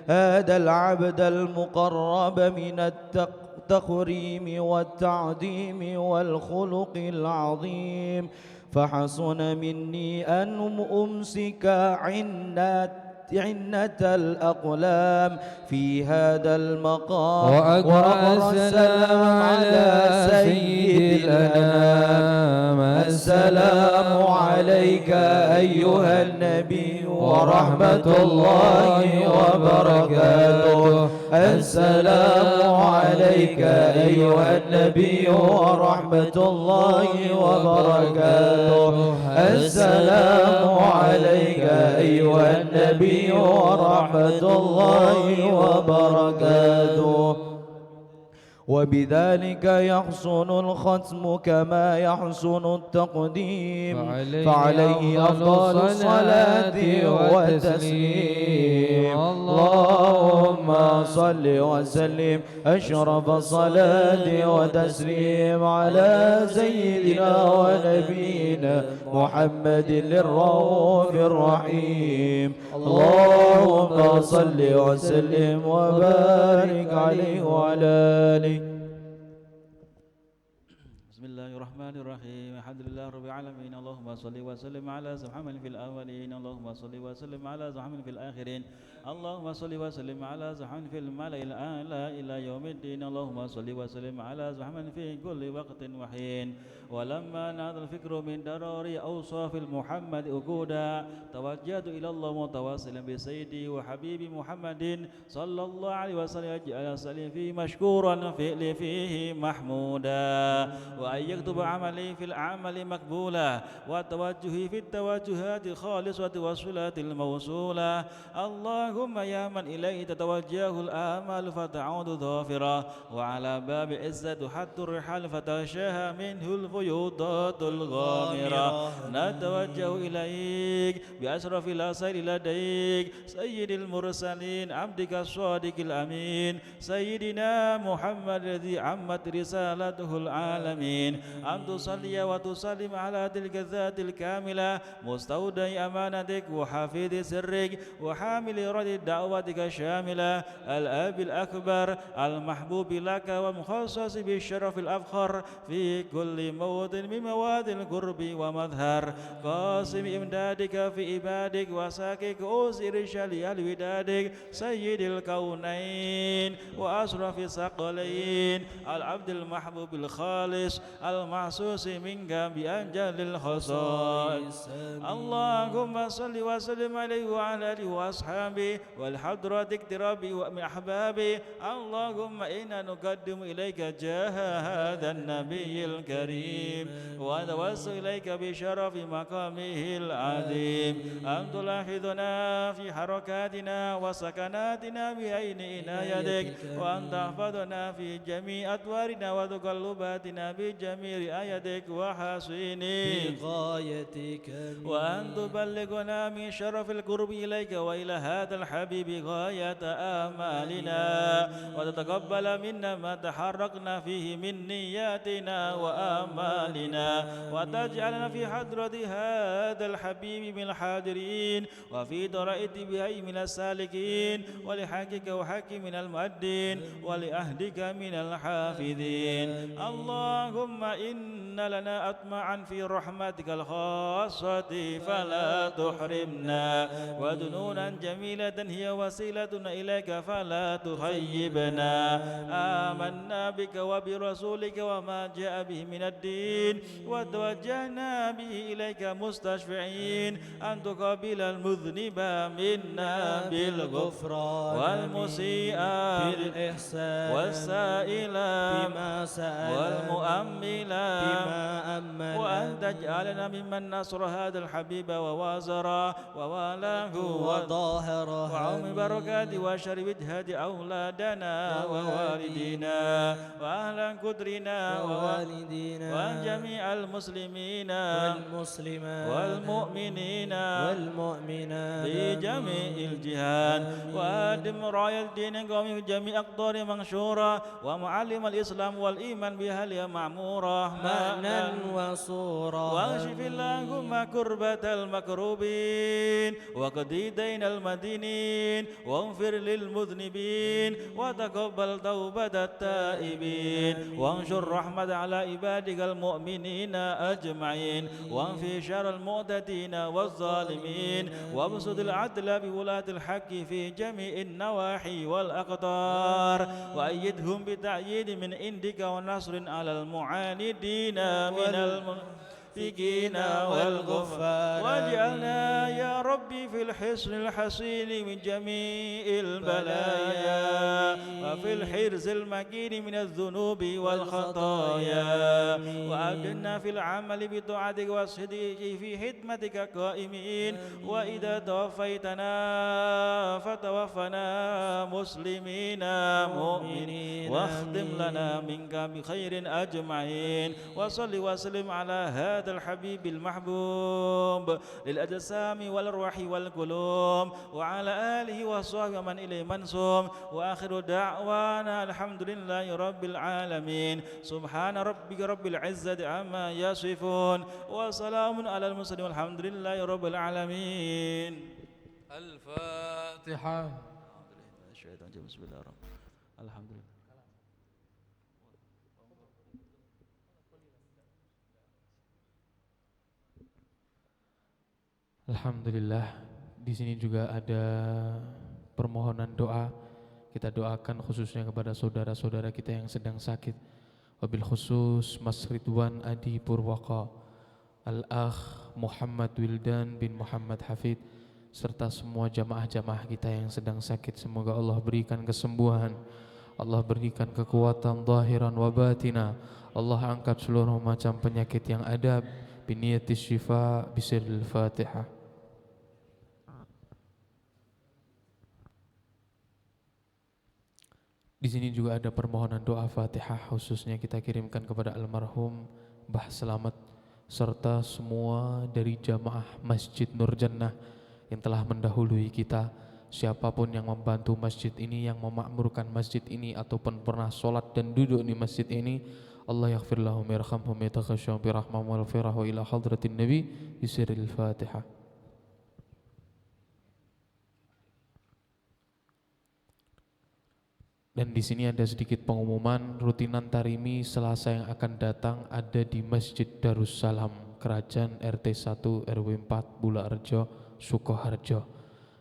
هذا العبد المقرب من التقريم والتعظيم والخلق العظيم. فحسن مني أن أمسك عنة الأقلام في هذا المقام وأقرأ السلام على سيد الأنام. السلام عليك أيها النبي ورحمة الله وبركاته. السلام عليك أيها النبي ورحمة الله وبركاته. السلام عليك أيها النبي ورحمة الله وبركاته. وبذلك يحسن الختم كما يحسن التقديم، فعليه أفضل الصلاة والتسليم. اللهم صل وسلم أشرف الصلاة وتسليم على سيدنا ونبينا محمد للرؤوف الرحيم. اللهم صل وسلم وبارك عليه وعلى آله. بسم الله الرحمن الرحيم. الحمد لله رب العالمين. اللهم صل وسلم على محمد في الأولين. اللهم صل وسلم على محمد في الآخرين. اللهم صل وسلم على محمد في الملأ الأعلى إلى يوم الدين. اللهم صل وسلم على محمد في كل وقت وحين. ولما نهض الفكر من ضروري أوصاف المحمد أقودا، توجهت إلى الله متواصلا بسيدي وحبيبي محمد صلى الله عليه وسلم، اجعل سليم فيه مشكورا فعلي فيه محمودا، وأن يكتب عملي في العمل مقبولا، وتوجهي في التوجهات الخالصة والصلاة الموصولة. اللهم يا من إليه تتوجه الآمال فتعود ظافرة، وعلى باب عزة حتى الرحال فتغشاها منه الفيوضات الغامرة. نتوجه إليك بأشرف الأسئلة لديك سيد المرسلين عبدك الصادق الأمين سيدنا محمد الذي عمت رسالته العالمين، أن تصلي وتسلم على تلك الذات الكاملة مستودع أمانتك وحافظ سرك وحامل رد دعوتك الشاملة، الأب الأكبر المحبوب لك ومخصص بالشرف الأفخر في كل موطن من مواد القرب ومظهر، قاسم إمدادك في عبادك وساكك أسر شليال ودادك سيد الكونين وأشرف الثقلين، العبد المحبوب الخالص المحسوس منك بأنجل الخصائص. اللهم صل وسلم عليه وعلى آله وأصحابه والحضرة اقترابي ومن أحبابي. اللهم إنا نقدم إليك جاه هذا النبي الكريم ونتوسل إليك بشرف مقامه العظيم، أن تلاحظنا في حركاتنا وسكناتنا بعين عنايتك، وأن تحفظنا في جميع أدوارنا وتقلباتنا بجميع آياتك وحسين غايتك، وأن تبلغنا من شرف القرب إليك وإلى هذا الحبيب غاية آمالنا، وتتقبل منا ما تحركنا فيه من نياتنا وآمالنا، وتجعلنا في حضرة هذا الحبيب من الحاضرين، وفي درائت بهي من السالكين، ولحقك وحق من المؤدين، ولأهدك من الحافظين. اللهم إن لنا أطمعا في رحمتك الخاصة فلا تحرمنا، ودنونا جميلة هي وسيلتنا إليك فلا تخيبنا. آمنا بك وبرسولك وما جاء به من الدين، وتوجهنا به إليك مستشفعين أن تقابل المذنب منا بالغفران، والمسيء بالإحسان، والسائل بما سأل، والمؤمل بما أمل، وأن تجعلنا ممن نصر هذا الحبيب ووازر ووالاه وظاهره، وعم بركات وشر وجهة أولادنا ووالدينا وأهل قدرنا ووالدينا وجميع المسلمين والمسلمات والمؤمنين والمؤمنات في جميع الجهات، وأدم راية الدين قومي جميع أقدار منشورة، ومعلم الإسلام والإيمان بها معمورة مأنا وصورا، واكشف اللهم كربة المكروبين، وقضي دين المدين المؤمنين واغفر للمذنبين وتقبل توبة التائبين وانشر رحمة على عبادك المؤمنين أجمعين وانفي شر المعتدين والظالمين وابسط العدل بولاة الحق في جميع النواحي والأقطار وأيدهم بتأييد من عندك ونصر على المعاندين من المنافقين والكفار واجعلنا يا ربي في الحصن الحصين من جميع البلايا وفي الحرز المكين من الذنوب والخطايا وأبدلنا في العمل بطاعتك والصدق في خدمتك قائمين وإذا توفيتنا فتوفنا مسلمين مؤمنين واختم لنا منك بخير أجمعين وصل وسلم على هذا الحبيب المحبوب للأجسام والأرواح والقلوب وعلى آله وصحبه من إليه منسوب وآخر دعوانا الحمد لله رب العالمين سبحان ربك رب العزة عما يصفون وسلام على المرسلين والحمد لله رب العالمين. الفاتحة. بسم الله الرحمن الرحيم. الحمد لله. Alhamdulillah, di sini juga ada permohonan doa. Kita doakan khususnya kepada saudara-saudara kita yang sedang sakit. Wabil khusus Mas Ridwan Adi Purwaka, Al-Akh Muhammad Wildan bin Muhammad Hafid, serta semua jamaah-jamaah kita yang sedang sakit. Semoga Allah berikan kesembuhan, Allah berikan kekuatan zahiran wa batina. Allah angkat seluruh macam penyakit yang ada. Biniyatis syifa bisiril Fatihah. Di sini juga ada permohonan doa Fatihah khususnya kita kirimkan kepada almarhum Mbah Selamat serta semua dari jamaah Masjid Nur Jannah yang telah mendahului kita. Siapapun yang membantu masjid ini, yang memakmurkan masjid ini ataupun pernah sholat dan duduk di masjid ini, Allah yaghfir lahum yarhamhum yataghashsham bi rahmah wal firahu ila hadratin nabi bisiril Fatihah. Dan di sini ada sedikit pengumuman rutinan tarimi Selasa yang akan datang ada di Masjid Darussalam Kerajaan RT 1 RW 4 Bulakrejo Sukoharjo.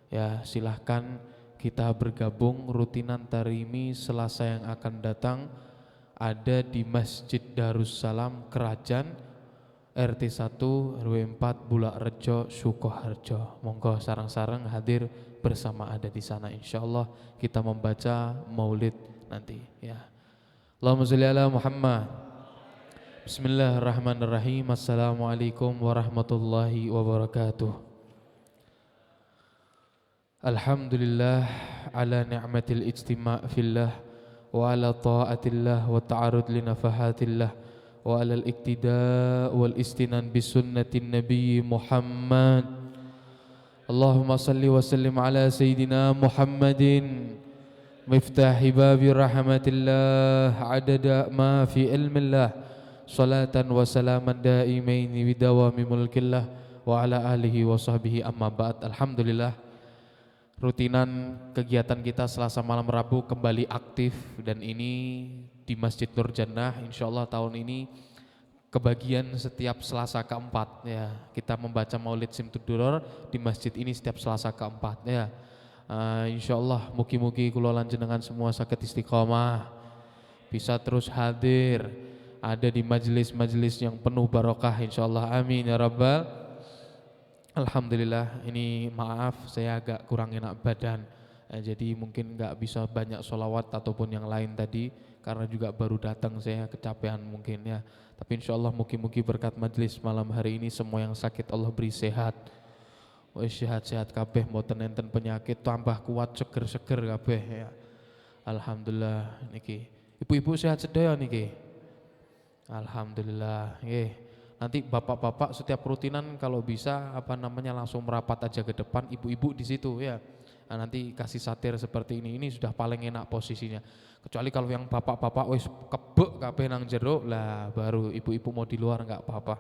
Ya, silahkan kita bergabung. Rutinan tarimi Selasa yang akan datang ada di Masjid Darussalam Kerajaan RT 1 RW 4 Bulakrejo Sukoharjo. Monggo sarang-sarang hadir bersama ada di sana, insyaallah kita membaca maulid nanti ya. Allahumma sholli ala Muhammad. Bismillahirrahmanirrahim. Assalamualaikum warahmatullahi wabarakatuh. Alhamdulillah ala ni'matil ijtima' fillah wa ala ta'atillah wa ta'arud li nafahatillah wa ala al-iktida' wal istinan bi sunnatin nabiy Muhammad. Allahumma salli wa sallim ala Sayyidina Muhammadin miftahi babi rahmatillah adada ma fi ilmillah salatan wa salaman daimaini bidawami mulkillah wa ala alihi wa sahbihi amma ba'd. Alhamdulillah, rutinan kegiatan kita Selasa malam Rabu kembali aktif dan ini di Masjid Nur Jannah. Insyaallah tahun ini kebagian setiap Selasa keempat ya, kita membaca Maulid Simtud-Duror di masjid ini setiap Selasa keempat ya. Insyaallah mugi-mugi kula lan jenengan semua saged istiqomah, bisa terus hadir ada di majelis-majelis yang penuh barokah insyaallah, amin ya rabbal. Alhamdulillah, ini maaf saya agak kurang enak badan jadi mungkin nggak bisa banyak sholawat ataupun yang lain tadi karena juga baru datang saya kecapean mungkin ya. Tapi insyaallah mugi-mugi berkat majelis malam hari ini semua yang sakit Allah beri sehat. Sehat-sehat kabeh, mboten enten penyakit, tambah kuat seger-seger kabeh ya. Alhamdulillah niki. Ibu-ibu sehat sedaya niki. Alhamdulillah nggih. Nanti bapak-bapak setiap rutinan kalau bisa langsung merapat aja ke depan, ibu-ibu di situ ya. Nah, nanti kasih satir seperti ini sudah paling enak posisinya. Kecuali kalau yang bapak-bapak wis kebek kabeh nang jero lah baru ibu-ibu mau di luar enggak apa-apa.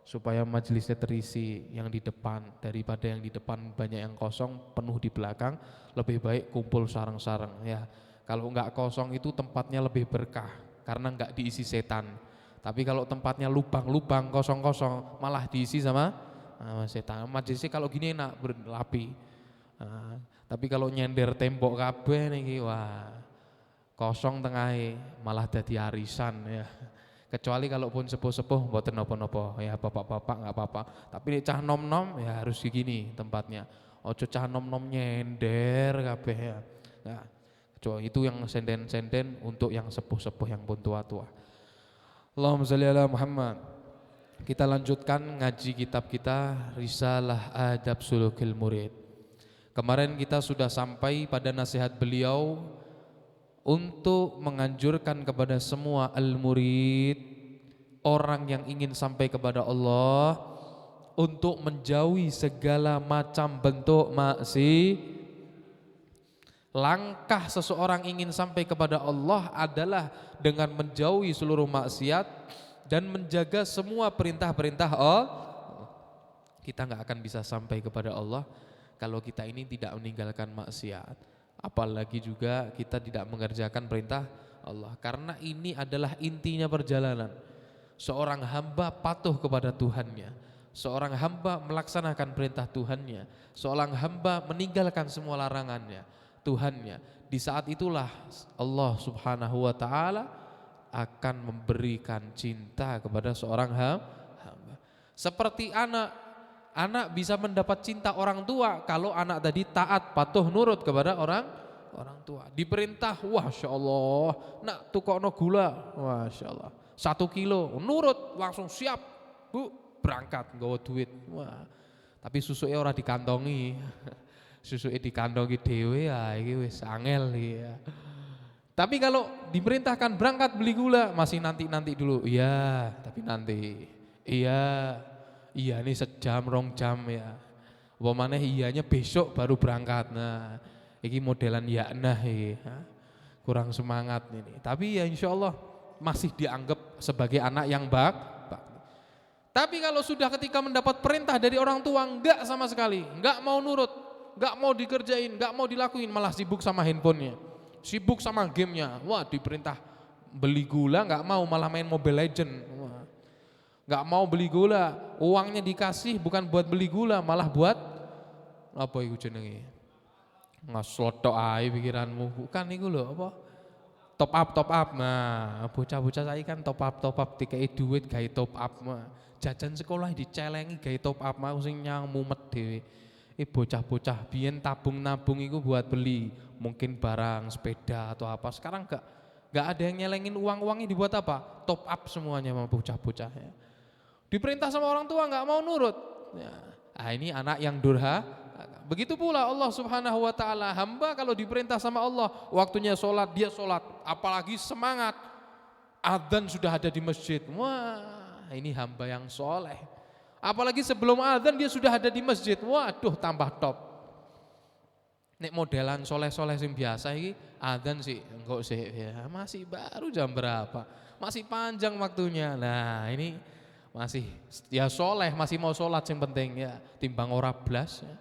supaya majelisnya terisi yang di depan, daripada yang di depan banyak yang kosong penuh di belakang, lebih baik kumpul sarang-sarang ya. Kalau enggak kosong itu tempatnya lebih berkah karena enggak diisi setan. Tapi kalau tempatnya lubang-lubang kosong-kosong malah diisi sama setan. Majelisnya kalau gini enak berlapi. Tapi kalau nyender tembok kabeh niki wah kosong tengahnya malah jadi arisan ya. Kecuali kalaupun sepuh-sepuh mboten napa-napa ya, bapak-bapak nggak apa-apa. Tapi nek cah nom-nom ya harus gini tempatnya. Ojo cah nom-nom nyender kabeh ya. Nah, itu yang senden-senden untuk yang sepuh-sepuh yang pun tua-tua. Allahumma sholli ala Muhammad. Kita lanjutkan ngaji kitab kita Risalah Adab Sulukil Murid. Kemarin kita sudah sampai pada nasihat beliau untuk menganjurkan kepada semua al-murid, orang yang ingin sampai kepada Allah, untuk menjauhi segala macam bentuk maksiat. Langkah seseorang ingin sampai kepada Allah adalah dengan menjauhi seluruh maksiat dan menjaga semua perintah-perintah Allah. Kita nggak akan bisa sampai kepada Allah kalau kita ini tidak meninggalkan maksiat. Apalagi juga kita tidak mengerjakan perintah Allah. Karena ini adalah intinya perjalanan. Seorang hamba patuh kepada Tuhannya, seorang hamba melaksanakan perintah Tuhannya, seorang hamba meninggalkan semua larangannya Tuhannya. Di saat itulah Allah Subhanahu wa ta'ala akan memberikan cinta kepada seorang hamba. Seperti anak bisa mendapat cinta orang tua kalau anak tadi taat, patuh, nurut kepada orang tua. Diperintah, wah Masya Allah, nak tukokno gula, wah Masya Allah, 1 kilo, nurut, langsung siap, bu, berangkat, nggawa duit. Wah, tapi susuke ora dikantongi, susuke dikantongi dhewe ya, iki wis angel ya. Tapi kalau diperintahkan berangkat beli gula, masih nanti dulu, iya, tapi nanti, iya ini sejam, 2 jam ya. Umpamane iyanya besok baru berangkat. Nah, ini modelan ya kurang semangat ini. Tapi ya insya Allah masih dianggap sebagai anak yang Tapi kalau sudah ketika mendapat perintah dari orang tua enggak sama sekali, enggak mau nurut, enggak mau dikerjain, enggak mau dilakuin, malah sibuk sama handphonenya, sibuk sama gamenya. Wah, diperintah beli gula enggak mau, malah main Mobile Legend. Wah, enggak mau beli gula, uangnya dikasih bukan buat beli gula, malah buat apa itu jenenge? Ngaslotok ae pikiranmu, bukan iku lho apa? Top up. Nah, bocah-bocah saiki kan top up dikei duit gawe top up. Jajan sekolah dicelengi gawe top up, mau sing nyang mumet dhewe. Bocah-bocah biyen tabung-nabung iku buat beli mungkin barang, sepeda atau apa. Sekarang enggak ada yang nyelengin uang-uangnya dibuat apa? Top up semuanya sama bocah-bocah ya. Diperintah sama orang tua enggak mau nurut. Ya. Nah, ini anak yang durhaka. Begitu pula Allah Subhanahu wa ta'ala, hamba kalau diperintah sama Allah, waktunya sholat, dia sholat, apalagi semangat, adzan sudah ada di masjid, wah ini hamba yang soleh. Apalagi sebelum adzan dia sudah ada di masjid, waduh tambah top. Nek modelan soleh-soleh yang biasa ini, adzan sih enggak sih ya, masih baru jam berapa, masih panjang waktunya. Nah ini masih ya soleh, masih mau sholat yang penting ya, timbang ora blas ya.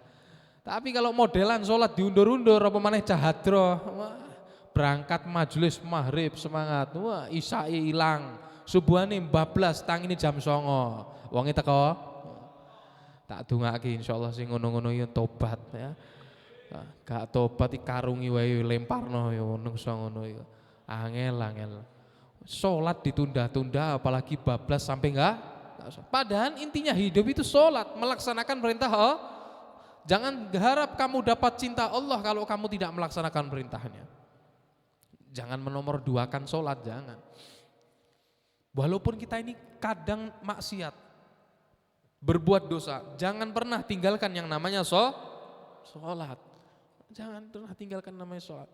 Tapi kalau modelan sholat diundur-undur, apa maneh cahadro, berangkat majelis maghrib semangat, wah isya'i ilang, subuhane bablas, tang ini jam 09.00, wonge teko, tak dungake insyaallah sing ngono-ngono ya tobat ya, gak tobat karungi wae lemparno ya ngono ya, angel. Sholat ditunda-tunda, apalagi bablas sampai enggak. Padahal intinya hidup itu sholat, melaksanakan perintah Allah. Jangan harap kamu dapat cinta Allah kalau kamu tidak melaksanakan perintahnya. Jangan menomorduakan sholat, jangan. Walaupun kita ini kadang maksiat, berbuat dosa, jangan pernah tinggalkan yang namanya sholat. Jangan pernah tinggalkan namanya sholat.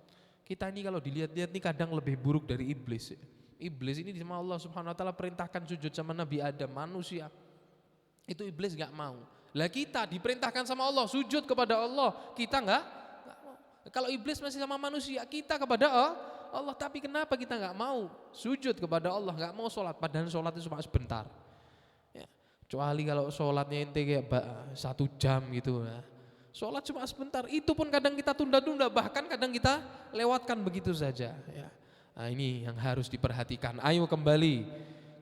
Kita ini kalau dilihat-lihat ini kadang lebih buruk dari iblis. Iblis ini sama Allah Subhanahu wa ta'ala perintahkan sujud sama Nabi Adam, manusia. Itu iblis gak mau. Lah kita diperintahkan sama Allah sujud kepada Allah, kita enggak mau. Kalau iblis masih sama manusia, kita kepada Allah, tapi kenapa kita enggak mau sujud kepada Allah, enggak mau sholat, padahal sholat itu cuma sebentar. Ya. Kecuali kalau sholatnya ente kayak 1 jam gitu. Nah. Sholat cuma sebentar, itu pun kadang kita tunda-tunda, bahkan kadang kita lewatkan begitu saja. Ya. Nah, ini yang harus diperhatikan. Ayo kembali,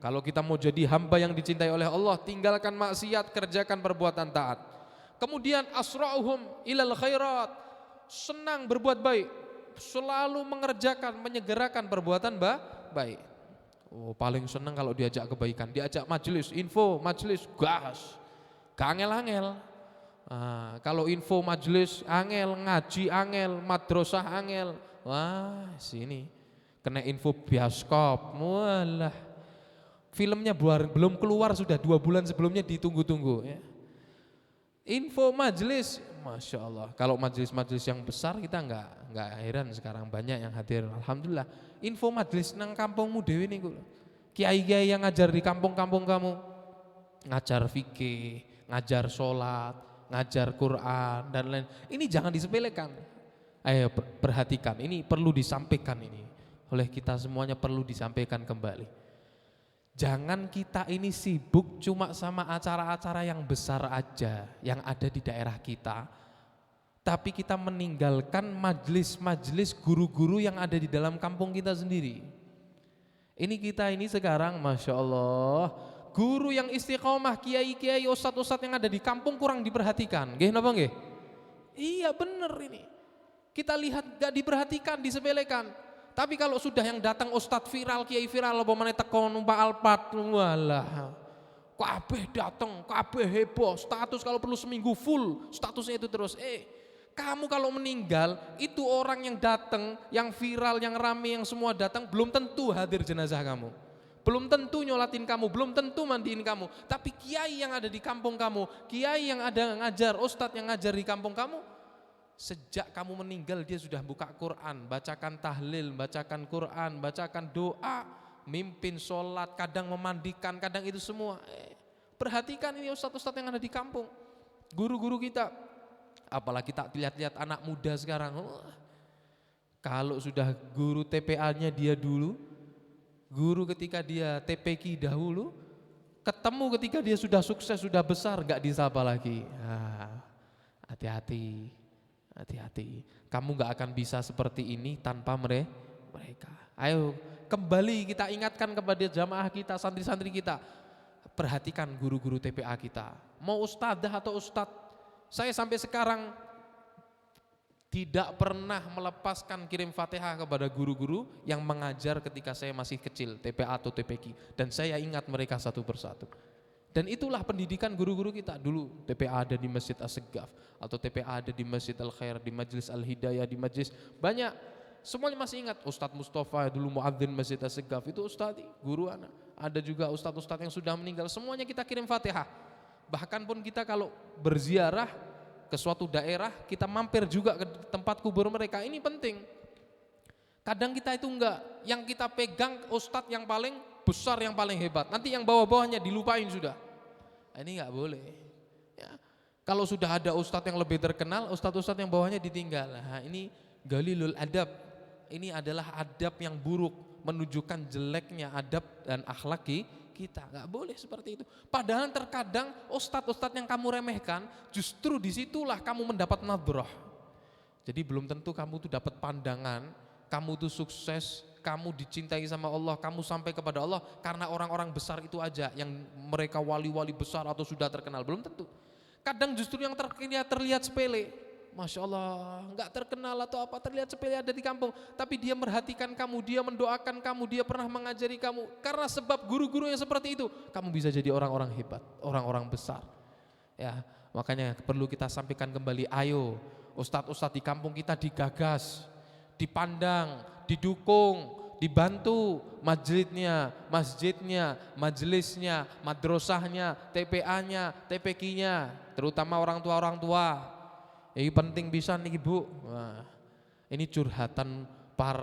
kalau kita mau jadi hamba yang dicintai oleh Allah, tinggalkan maksiat, kerjakan perbuatan taat. Kemudian asra'uhum ilal khairat, senang berbuat baik, selalu mengerjakan, menyegerakan perbuatan baik. Oh, paling senang kalau diajak kebaikan, diajak majelis, info majelis, gas, angel-angel. Nah, kalau info majelis angel, ngaji angel, madrasah angel, wah sini kena info bioskop, walah filmnya belum keluar sudah 2 bulan sebelumnya ditunggu-tunggu. Ya. Info majelis, masya Allah. Kalau majelis-majelis yang besar kita nggak heran sekarang banyak yang hadir, alhamdulillah. Info majelis nang kampungmu dewi nih, kiai-kiai yang ngajar di kampung-kampung kamu, ngajar fikih, ngajar sholat, ngajar Quran dan lain. Ini jangan disepelekan. Ayo perhatikan, ini perlu disampaikan ini oleh kita semuanya, perlu disampaikan kembali. Jangan kita ini sibuk cuma sama acara-acara yang besar aja yang ada di daerah kita, tapi kita meninggalkan majelis-majelis guru-guru yang ada di dalam kampung kita sendiri. Ini kita ini sekarang masya Allah, guru yang istiqomah, kiai-kiai, ustadz-ustadz yang ada di kampung kurang diperhatikan. Nggih napa nggih? Iya bener ini. Kita lihat gak diperhatikan, disepelekan. Tapi kalau sudah yang datang ustadz viral, kiai viral, apa meneh teko numpak Alphard, walah. Kabeh datang, kabeh heboh, status kalau perlu seminggu full, statusnya itu terus. Kamu kalau meninggal, itu orang yang datang, yang viral, yang rame, yang semua datang, belum tentu hadir jenazah kamu. Belum tentu nyolatin kamu, belum tentu mandiin kamu. Tapi kiai yang ada di kampung kamu, kiai yang ada ngajar, ustadz yang ngajar di kampung kamu, sejak kamu meninggal dia sudah buka Quran, bacakan tahlil, bacakan Quran, bacakan doa, mimpin sholat, kadang memandikan, kadang itu semua. Perhatikan ini ustadz-ustadz yang ada di kampung, guru-guru kita. Apalagi tak lihat-lihat anak muda sekarang. Kalau sudah guru TPA-nya dia dulu, guru ketika dia TPQ dahulu, ketemu ketika dia sudah sukses, sudah besar, gak disapa lagi. Hati-hati, hati-hati. Kamu gak akan bisa seperti ini tanpa mereka. Ayo kembali kita ingatkan kepada jamaah kita, santri-santri kita. Perhatikan guru-guru TPA kita. Mau ustadzah atau ustadz, saya sampai sekarang tidak pernah melepaskan kirim Fatihah kepada guru-guru yang mengajar ketika saya masih kecil, TPA atau TPQ, dan saya ingat mereka satu persatu. Dan itulah pendidikan guru-guru kita dulu. TPA ada di Masjid As-Segaf, atau TPA ada di Masjid Al-Khair, di Majelis Al-Hidayah, di Majelis banyak. Semuanya masih ingat. Ustadz Mustafa dulu muadzin Masjid As-Segaf, itu ustadz, guru anak. Ada juga ustadz-ustadz yang sudah meninggal, semuanya kita kirim Fatihah. Bahkan pun kita kalau berziarah ke suatu daerah, kita mampir juga ke tempat kubur mereka. Ini penting. Kadang kita itu enggak, yang kita pegang ustadz yang paling besar, yang paling hebat. Nanti yang bawah-bawahnya dilupain sudah. Ini enggak boleh. Ya. Kalau sudah ada ustadz yang lebih terkenal, ustadz-ustadz yang bawahnya ditinggal. Nah, ini galilul adab. Ini adalah adab yang buruk, menunjukkan jeleknya adab dan akhlak kita. Gak boleh seperti itu. Padahal terkadang ustadz-ustadz yang kamu remehkan, justru disitulah kamu mendapat nadrah. Jadi belum tentu kamu tuh dapat pandangan, kamu tuh sukses, kamu dicintai sama Allah, kamu sampai kepada Allah karena orang-orang besar itu aja, yang mereka wali-wali besar atau sudah terkenal, belum tentu. Kadang justru yang terlihat sepele, Masya Allah, nggak terkenal atau apa, terlihat sepele ada di kampung, tapi dia merhatikan kamu, dia mendoakan kamu, dia pernah mengajari kamu. Karena sebab guru-guru yang seperti itu, kamu bisa jadi orang-orang hebat, orang-orang besar. Ya, makanya perlu kita sampaikan kembali. Ayo, ustadz-ustadz di kampung kita digagas, dipandang, didukung, dibantu masjidnya, majelisnya, madrasahnya, TPA-nya, TPQ-nya, terutama orang tua. Ini penting bisa nih Bu. Nah, ini curhatan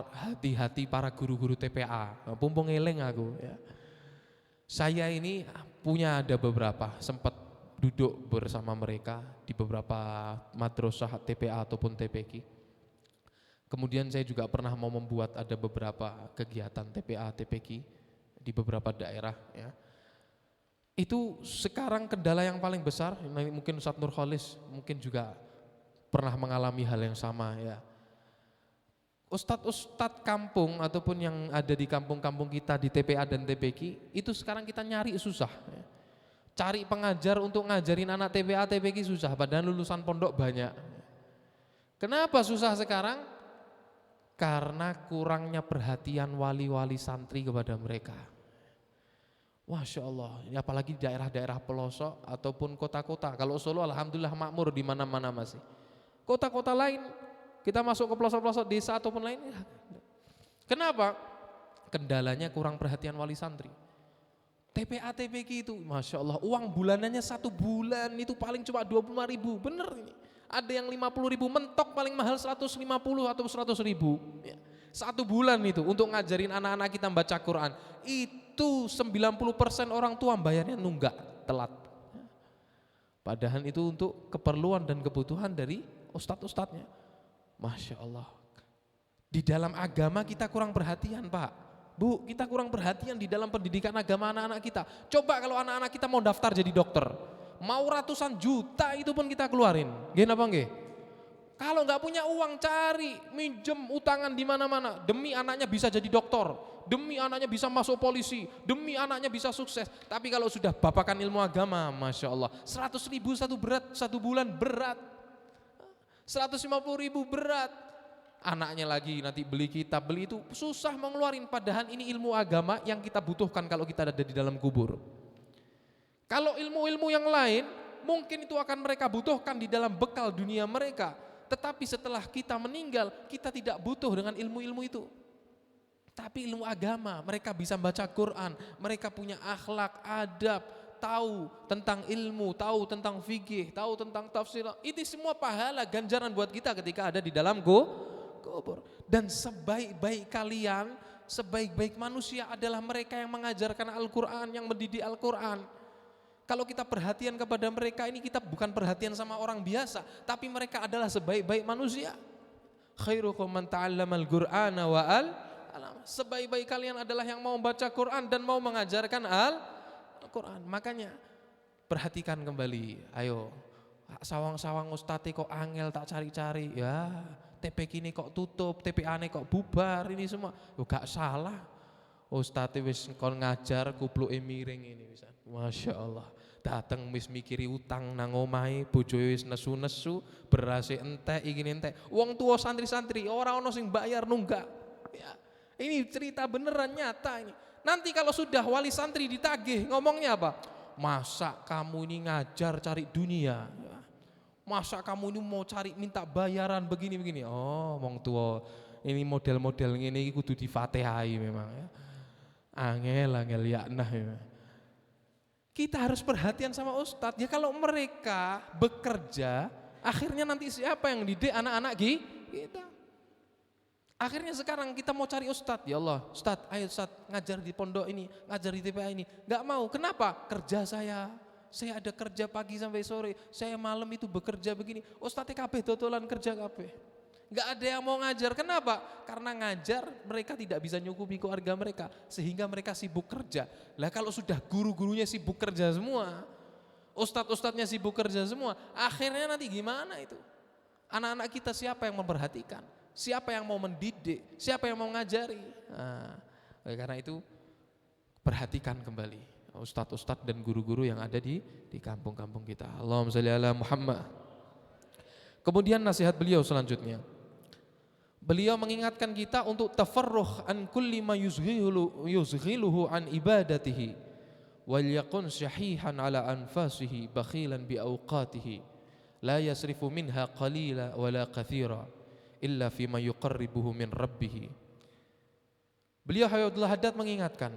hati-hati para guru-guru TPA. Pumpung eling aku. Ya. Saya ini punya ada beberapa, sempat duduk bersama mereka di beberapa madrasah TPA ataupun TPQ. Kemudian saya juga pernah mau membuat ada beberapa kegiatan TPA, TPQ di beberapa daerah. Ya. Itu sekarang kendala yang paling besar. Mungkin Ustadz Nurholis mungkin juga pernah mengalami hal yang sama ya. Ustadz kampung ataupun yang ada di kampung-kampung kita di TPA dan TPQ itu sekarang kita nyari susah ya. Cari pengajar untuk ngajarin anak TPA TPQ susah, padahal lulusan pondok banyak. Kenapa susah sekarang? Karena kurangnya perhatian wali-wali santri kepada mereka. Masya Allah, ini apalagi di daerah-daerah pelosok ataupun kota-kota. Kalau Solo alhamdulillah makmur di mana-mana masih. Kota-kota lain kita masuk ke pelosok-pelosok desa ataupun lain. Kenapa? Kendalanya kurang perhatian wali santri. TPA TPQ itu Masya Allah uang bulanannya 1 bulan itu paling cuma 25.000, bener ini. Ada yang 50.000, mentok paling mahal 150 atau 100.000 ya. 1 bulan itu untuk ngajarin anak-anak kita baca Quran. Itu 90% orang tua bayarnya nunggak, telat. Padahal itu untuk keperluan dan kebutuhan dari ustadz-ustadznya. Masya Allah. Di dalam agama kita kurang perhatian Pak, Bu, kita kurang perhatian di dalam pendidikan agama anak-anak kita. Coba kalau anak-anak kita mau daftar jadi dokter, mau ratusan juta itu pun kita keluarin. Nggih napa nggih? Kalau nggak punya uang cari, minjem utangan di mana-mana demi anaknya bisa jadi dokter, demi anaknya bisa masuk polisi, demi anaknya bisa sukses. Tapi kalau sudah babakan ilmu agama, Masya Allah, 100.000 satu bulan berat, 150.000 berat. Anaknya lagi nanti beli kitab, beli itu susah mengeluarin. Padahal ini ilmu agama yang kita butuhkan kalau kita ada di dalam kubur. Kalau ilmu-ilmu yang lain mungkin itu akan mereka butuhkan di dalam bekal dunia mereka. Tetapi setelah kita meninggal, kita tidak butuh dengan ilmu-ilmu itu. Tapi ilmu agama, mereka bisa baca Quran, mereka punya akhlak, adab, tahu tentang ilmu, tahu tentang fikih, tahu tentang tafsir. Ini semua pahala ganjaran buat kita ketika ada di dalam kubur. Dan sebaik-baik kalian, sebaik-baik manusia adalah mereka yang mengajarkan Al-Quran, yang mendidik Al-Quran. Kalau kita perhatian kepada mereka, ini kita bukan perhatian sama orang biasa, tapi mereka adalah sebaik-baik manusia. Khairukum man ta'allamal Qur'ana wa al-alam. Sebaik-baik kalian adalah yang mau baca Quran dan mau mengajarkan Al-Quran. Makanya perhatikan kembali, ayo sawang-sawang ustadz kok angel tak cari-cari ya. TPQ ini kok tutup, TPA ini kok bubar, ini semua. Yo gak salah. Ustadz wis kon ngajar kupluke miring ini bisa. Masya Allah. Dateng wis mikiri utang nang omahe, bojoe wis nesu-nesu, berase entek iki entek. Wong tua santri-santri ora ono sing bayar nunggak. Ya. Ini cerita beneran nyata ini. Nanti kalau sudah wali santri ditagih, ngomongnya apa? Masa kamu ini ngajar cari dunia? Masa kamu ini mau cari minta bayaran begini-begini? Oh, wong tua ini model-model ini kudu difatihai memang ya. Angel ya nah ya. Kita harus perhatian sama ustadz ya, kalau mereka bekerja akhirnya nanti siapa yang didik anak-anak kita? Akhirnya sekarang kita mau cari ustadz, ya Allah ustadz ayo ustadz ngajar di pondok ini, ngajar di TPA ini, gak mau. Kenapa? Kerja saya ada kerja pagi sampai sore, saya malam itu bekerja begini. Ustadz kabeh totolan kerja kabeh, gak ada yang mau ngajar. Kenapa? Karena ngajar mereka tidak bisa nyukupi keluarga mereka, sehingga mereka sibuk kerja. Lah kalau sudah guru-gurunya sibuk kerja semua, ustadz-ustadznya sibuk kerja semua, akhirnya nanti gimana itu? Anak-anak kita siapa yang memperhatikan? Siapa yang mau mendidik? Siapa yang mau ngajari? Nah, karena itu perhatikan kembali ustadz-ustadz dan guru-guru yang ada di kampung-kampung kita. Allahumma sholli ala Muhammad. Kemudian nasihat beliau selanjutnya. Beliau mengingatkan kita untuk tafarruh an kulli ma yuzghiluhu an ibadatihi wal yakun syahihan ala anfasihi bakhilan bi awqatihi la yasrifu minha qalila wala kathira illa fima yuqarribuhu min rabbih. Beliau Abdullah Haddad mengingatkan,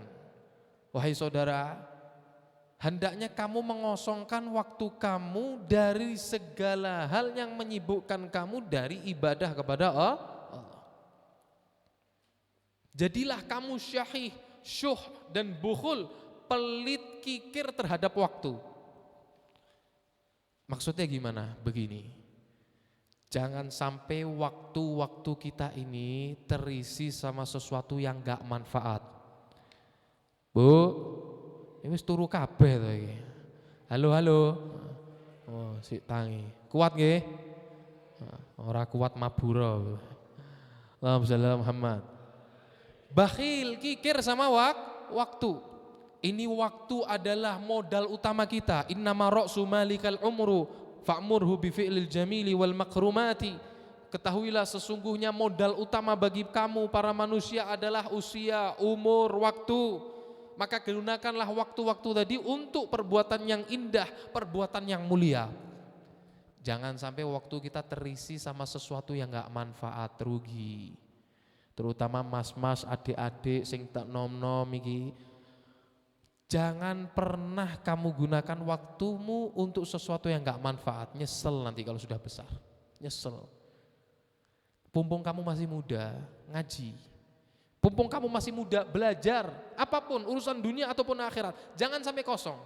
wahai saudara, hendaknya kamu mengosongkan waktu kamu dari segala hal yang menyibukkan kamu dari ibadah kepada Allah. Jadilah kamu syahih, syuh dan bukhul, pelit kikir terhadap waktu. Maksudnya gimana? Begini, jangan sampai waktu-waktu kita ini terisi sama sesuatu yang gak manfaat. Bu, wis turu kabeh to iki. Halo halo. Oh, sik tangi. Kuat nggih? Ora kuat mabura. Allahumma shalli ala Muhammad. Bakhil, kikir sama waktu. Ini waktu adalah modal utama kita. Innama ra'su malikal umru fa'murhu bi fi'lil jamili wal makrumati. Ketahuilah sesungguhnya modal utama bagi kamu para manusia adalah usia, umur, waktu. Maka gunakanlah waktu-waktu tadi untuk perbuatan yang indah, perbuatan yang mulia. Jangan sampai waktu kita terisi sama sesuatu yang gak manfaat, rugi. Terutama mas-mas, adik-adik sing tak nom-nom iki. Jangan pernah kamu gunakan waktumu untuk sesuatu yang gak manfaat. Nyesel nanti kalau sudah besar. Nyesel. Pumpung kamu masih muda, ngaji. Pumpung kamu masih muda, belajar. Apapun, urusan dunia ataupun akhirat. Jangan sampai kosong.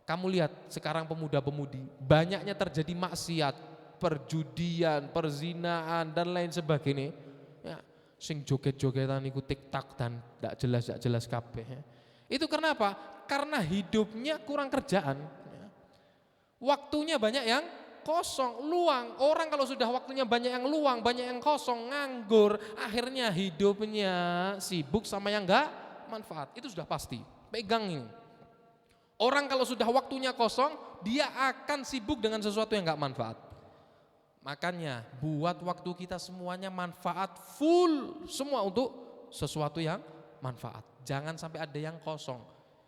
Kamu lihat sekarang pemuda-pemudi, banyaknya terjadi maksiat, perjudian, perzinaan, dan lain sebagainya. Ya, sing joget-jogetan ikut TikTok dan tidak jelas kabeh. Ya. Itu karena apa? Karena hidupnya kurang kerjaan. Ya. Waktunya banyak yang kosong, luang. Orang kalau sudah waktunya banyak yang luang, banyak yang kosong, nganggur, akhirnya hidupnya sibuk sama yang enggak manfaat. Itu sudah pasti. Pegang ini. Orang kalau sudah waktunya kosong, dia akan sibuk dengan sesuatu yang enggak manfaat. Makanya buat waktu kita semuanya manfaat full, semua untuk sesuatu yang manfaat. Jangan sampai ada yang kosong.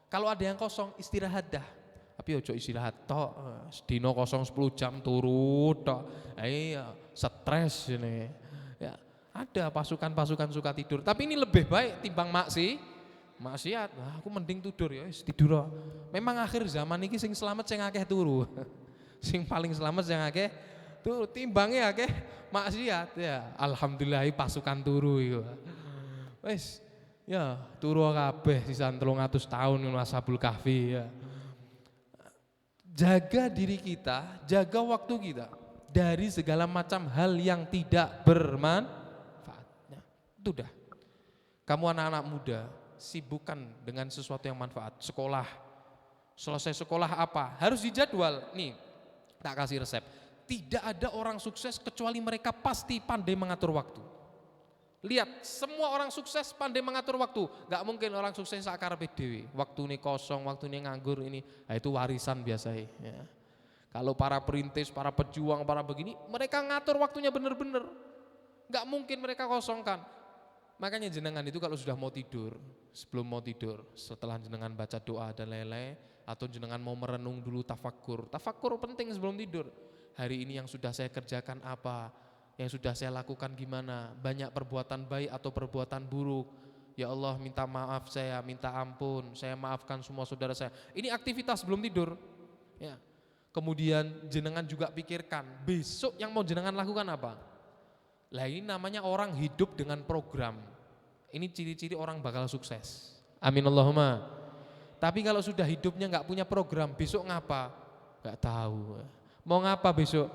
Kalau ada yang kosong, istirahat dah. Tapi ojo istirahat tok, sedino kosong 10 jam turu tok. Iya, stres ini. Ya, ada pasukan-pasukan suka tidur, tapi ini lebih baik timbang maksiat. Nah, aku mending tidur ya, tidur. Memang akhir zaman ini sing selamat sing akeh turu. Sing paling selamat sing akeh turu, timbangnya akeh maksiat ya. Alhamdulillah pasukan turu iku. Wis ya, turu kabeh sisan 300 tahun ngono Ashabul Kahfi ya. Jaga diri kita, jaga waktu kita dari segala macam hal yang tidak bermanfaat. Nah, itu dah. Kamu anak-anak muda, sibukkan dengan sesuatu yang manfaat. Sekolah, selesai sekolah apa? Harus dijadwal. Nih, tak kasih resep. Tidak ada orang sukses kecuali mereka pasti pandai mengatur waktu. Lihat, semua orang sukses pandai mengatur waktu. Gak mungkin orang sukses sakarepe dhewe. Waktu ini kosong, waktu ini nganggur ini. Nah, itu warisan biasanya. Ya. Kalau para perintis, para pejuang, para begini, mereka ngatur waktunya bener-bener. Gak mungkin mereka kosongkan. Makanya jenengan itu kalau sudah mau tidur, sebelum mau tidur, setelah jenengan baca doa dan lain-lain, atau jenengan mau merenung dulu tafakkur. Tafakkur penting sebelum tidur. Hari ini yang sudah saya kerjakan apa? Yang sudah saya lakukan gimana, banyak perbuatan baik atau perbuatan buruk. Ya Allah, minta maaf saya, minta ampun, saya maafkan semua saudara saya. Ini aktivitas sebelum tidur. Ya. Kemudian jenengan juga pikirkan besok yang mau jenengan lakukan apa. Lah ini namanya orang hidup dengan program. Ini ciri-ciri orang bakal sukses. Amin Allahumma. Tapi kalau sudah hidupnya nggak punya program, besok ngapa? Nggak tahu. Mau ngapa besok?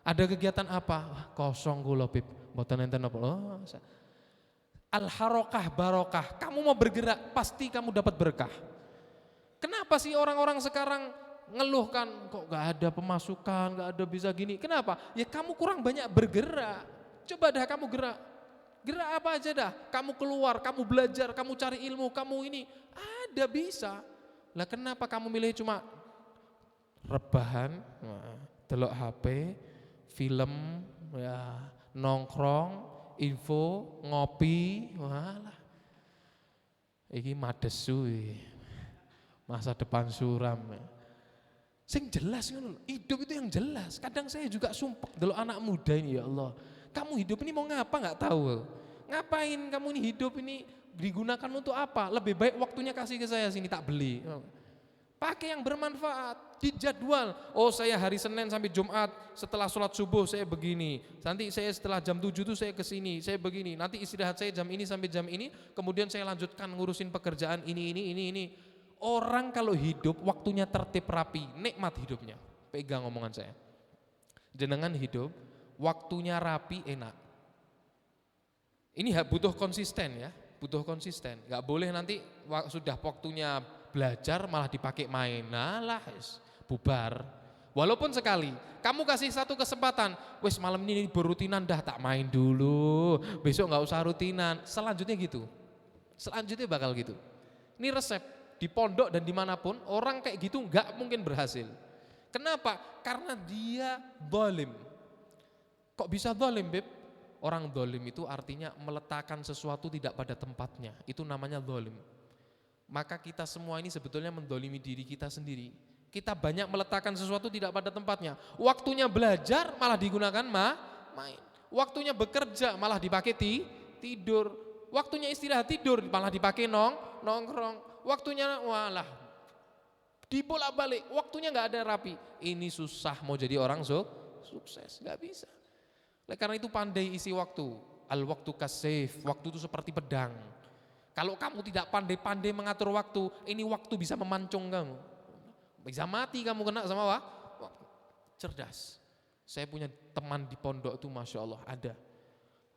Ada kegiatan apa? Wah, kosong kula Bib. Mboten enten apa. Oh, al-harokah barokah. Kamu mau bergerak, pasti kamu dapat berkah. Kenapa sih orang-orang sekarang ngeluhkan kok gak ada pemasukan, gak ada bisa gini? Kenapa? Ya kamu kurang banyak bergerak. Coba dah kamu gerak. Gerak apa aja dah. Kamu keluar, kamu belajar, kamu cari ilmu, kamu ini. Ada bisa. Lah kenapa kamu milih cuma rebahan, delok HP, film, ya, nongkrong, info, ngopi, walah. Iki madesu, masa depan suram. Sing jelas ngono, hidup itu yang jelas. Kadang saya juga sumpah delok anak muda ini, ya Allah. Kamu hidup ini mau ngapa nggak tahu. Ngapain kamu ini hidup ini digunakan untuk apa? Lebih baik waktunya kasih ke saya sini tak beli. Pakai yang bermanfaat, dijadwal. Oh saya hari Senin sampai Jumat setelah sholat subuh saya begini. Nanti saya setelah jam 7 itu saya ke sini, saya begini. Nanti istirahat saya jam ini sampai jam ini. Kemudian saya lanjutkan ngurusin pekerjaan ini. Orang kalau hidup waktunya tertib rapi, nikmat hidupnya. Pegang omongan saya. Jenengan hidup, waktunya rapi, enak. Ini butuh konsisten ya, butuh konsisten. Gak boleh nanti sudah waktunya belajar malah dipakai main, nah bubar. Walaupun sekali, kamu kasih satu kesempatan, wes malam ini berrutinan dah, tak main dulu, besok nggak usah rutinan, selanjutnya gitu. Selanjutnya bakal gitu. Ini resep, di pondok dan dimanapun, orang kayak gitu nggak mungkin berhasil. Kenapa? Karena dia zalim. Kok bisa zalim, Beb? Orang zalim itu artinya meletakkan sesuatu tidak pada tempatnya, itu namanya zalim. Maka kita semua ini sebetulnya mendolimi diri kita sendiri. Kita banyak meletakkan sesuatu tidak pada tempatnya. Waktunya belajar malah digunakan main. Waktunya bekerja malah dipakai tidur. Waktunya istirahat tidur malah dipakai nongkrong. Waktunya walah dibolak-balik. Waktunya nggak ada rapi. Ini susah mau jadi orang sukses, nggak bisa. Oleh karena itu pandai isi waktu. Al-waktu kasif. Waktu itu seperti pedang. Kalau kamu tidak pandai-pandai mengatur waktu, ini waktu bisa memancung kamu. Bisa mati kamu kena sama waktu. Cerdas. Saya punya teman di pondok itu Masya Allah ada.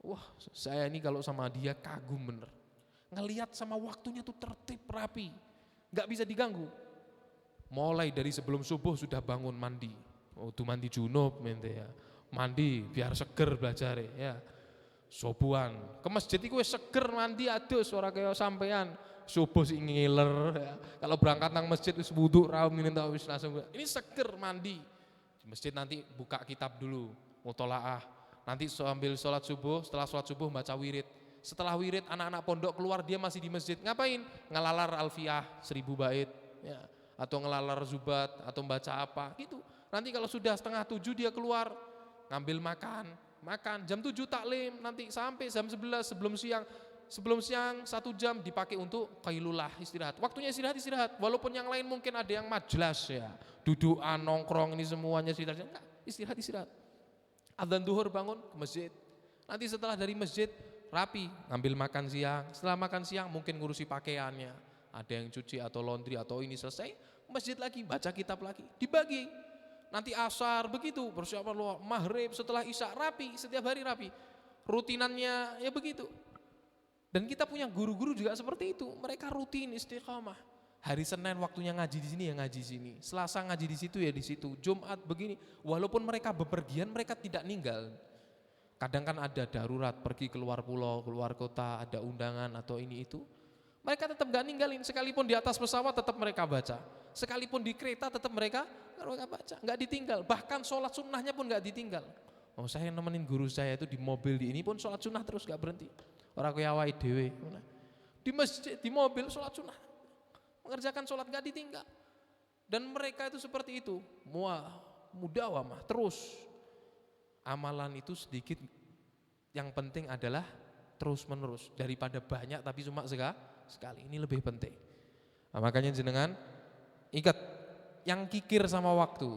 Wah saya ini kalau sama dia kagum bener. Ngelihat sama waktunya tuh tertib rapi. Gak bisa diganggu. Mulai dari sebelum subuh sudah bangun mandi. Oh tuh mandi junub ya. Mandi biar seger belajar ya. Sobuan ke masjid itu seger mandi adus ora kaya sampean subuh sih ngiler ya. Kalau berangkat nang masjid wis wudu ra minta wis langsung ini seger mandi. Di masjid nanti buka kitab dulu, mutolaah. Nanti sambil sholat subuh, setelah sholat subuh baca wirid. Setelah wirid anak-anak pondok keluar dia masih di masjid. Ngapain? Ngelalar alfiyah 1000 bait ya. Atau ngelalar zubat atau baca apa gitu. Nanti kalau sudah 6:30 dia keluar ngambil makan jam 7 taklim nanti sampai jam 11 sebelum siang 1 jam dipakai untuk qailulah istirahat. Waktunya istirahat walaupun yang lain mungkin ada yang majlas ya dudukan nongkrong ini semuanya istirahat. Adzan duhur bangun ke masjid. Nanti setelah dari masjid rapi ngambil makan siang. Setelah makan siang mungkin ngurusi pakaiannya, ada yang cuci atau laundry atau ini selesai masjid lagi baca kitab lagi dibagi. Nanti asar begitu, persiapan luar, maghrib setelah isya rapi, setiap hari rapi. Rutinannya ya begitu. Dan kita punya guru-guru juga seperti itu, mereka rutin istiqamah. Hari Senin waktunya ngaji di sini ya ngaji di sini, Selasa ngaji di situ ya di situ, Jumat begini. Walaupun mereka bepergian, mereka tidak ninggal. Kadang kan ada darurat, pergi keluar pulau, keluar kota, ada undangan atau ini itu. Mereka tetap gak ninggalin, sekalipun di atas pesawat tetap mereka baca. Sekalipun di kereta tetap mereka baca, gak ditinggal. Bahkan sholat sunnahnya pun gak ditinggal. Oh saya nemenin guru saya itu di mobil di ini pun sholat sunnah terus gak berhenti. Orang kaya awake dhewe. Di masjid, di mobil sholat sunnah. Mengerjakan sholat gak ditinggal. Dan mereka itu seperti itu. Mudawamah terus. Amalan itu sedikit, yang penting adalah terus menerus. Daripada banyak tapi cuma sekali, ini lebih penting. Nah, makanya jenengan ikat yang kikir sama waktu.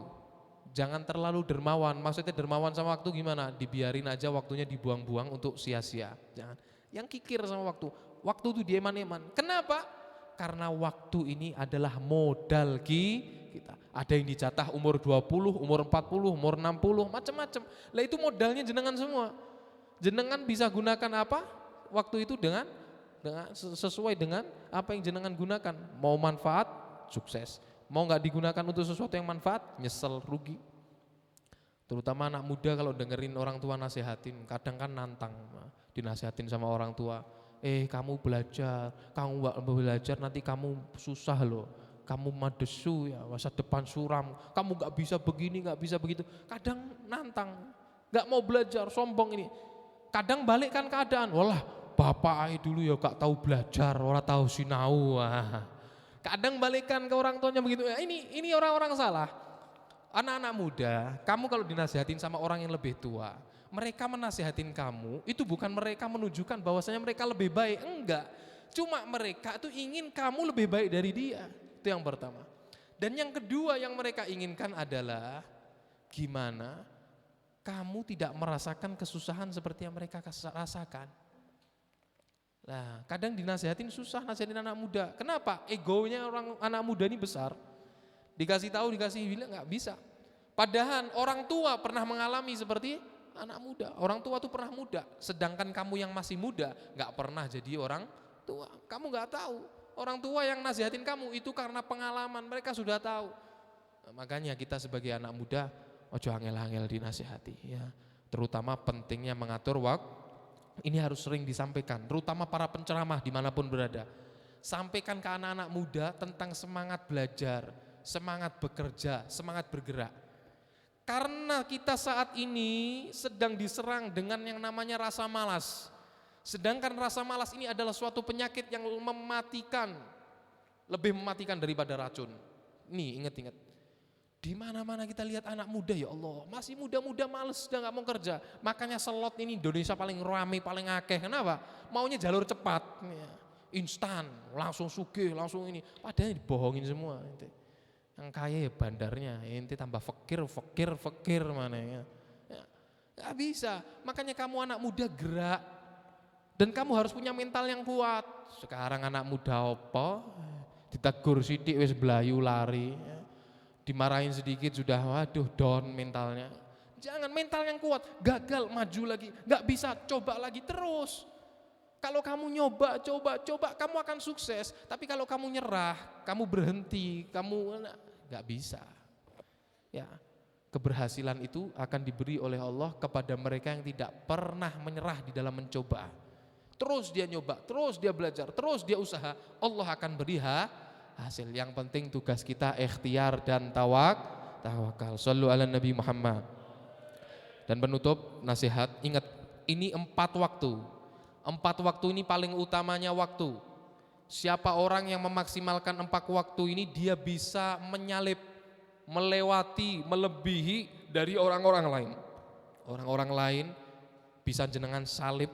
Jangan terlalu dermawan. Maksudnya dermawan sama waktu gimana? Dibiarin aja waktunya dibuang-buang untuk sia-sia. Jangan. Yang kikir sama waktu. Waktu itu dieman-eman. Kenapa? Karena waktu ini adalah modal kita. Ada yang dijatah umur 20, umur 40, umur 60, macam-macam. Lah itu modalnya jenengan semua. Jenengan bisa gunakan apa? Waktu itu dengan sesuai dengan apa yang jenengan gunakan. Mau manfaat, sukses. Mau nggak digunakan untuk sesuatu yang manfaat, nyesel, rugi. Terutama anak muda kalau dengerin orang tua nasihatin, kadang kan nantang, dinasihatin sama orang tua. Kamu belajar nanti kamu susah loh. Kamu madesu ya, masa depan suram. Kamu nggak bisa begini, nggak bisa begitu. Kadang nantang, nggak mau belajar, sombong ini. Kadang balikkan keadaan, walah bapak dulu ya gak tahu belajar, orang tahu sinau. Kadang balikkan ke orang tuanya begitu. Ini orang-orang salah. Anak-anak muda, kamu kalau dinasihatin sama orang yang lebih tua, mereka menasihatin kamu, itu bukan mereka menunjukkan bahwasanya mereka lebih baik, enggak. Cuma mereka itu ingin kamu lebih baik dari dia. Itu yang pertama. Dan yang kedua yang mereka inginkan adalah gimana kamu tidak merasakan kesusahan seperti yang mereka rasakan. Nah, kadang dinasihatin susah nasihatin anak muda. Kenapa? Egonya orang anak muda ini besar. Dikasih tahu, dikasih bilang nggak bisa. Padahal orang tua pernah mengalami seperti anak muda. Orang tua tuh pernah muda. Sedangkan kamu yang masih muda nggak pernah jadi orang tua. Kamu nggak tahu. Orang tua yang nasihatin kamu itu karena pengalaman, mereka sudah tahu. Nah, makanya kita sebagai anak muda ojo angel-angel dinasihati ya. Terutama pentingnya mengatur waktu. Ini harus sering disampaikan, terutama para penceramah dimanapun berada. Sampaikan ke anak-anak muda tentang semangat belajar, semangat bekerja, semangat bergerak. Karena kita saat ini sedang diserang dengan yang namanya rasa malas. Sedangkan rasa malas ini adalah suatu penyakit yang mematikan, lebih mematikan daripada racun. Nih ingat-ingat, di mana-mana kita lihat anak muda ya Allah, masih muda-muda males, sudah nggak mau kerja. Makanya slot ini Indonesia paling rame, paling akeh. Kenapa? Maunya jalur cepat, instan, langsung sugih, langsung ini. Padahal dibohongin semua. Yang kaya ya bandarnya, ente tambah fakir mana ya. Nggak bisa. Makanya kamu anak muda gerak. Dan kamu harus punya mental yang kuat. Sekarang anak muda apa? Ditegur sidik wis belayu lari. Dimarahin sedikit sudah waduh down mentalnya. Jangan, mental yang kuat. Gagal maju lagi. Gak bisa, coba lagi terus. Kalau kamu coba, kamu akan sukses. Tapi kalau kamu nyerah, kamu berhenti, kamu gak bisa. Ya, keberhasilan itu akan diberi oleh Allah kepada mereka yang tidak pernah menyerah di dalam mencoba. Terus dia nyoba, terus dia belajar, terus dia usaha, Allah akan beri hasil. Yang penting tugas kita ikhtiar dan tawakal. Shallu ala Nabi Muhammad. Dan penutup nasihat, ingat ini 4 waktu. 4 waktu ini paling utamanya waktu. Siapa orang yang memaksimalkan 4 waktu ini, dia bisa menyalip, melewati, melebihi dari orang-orang lain. Orang-orang lain bisa jenengan salib,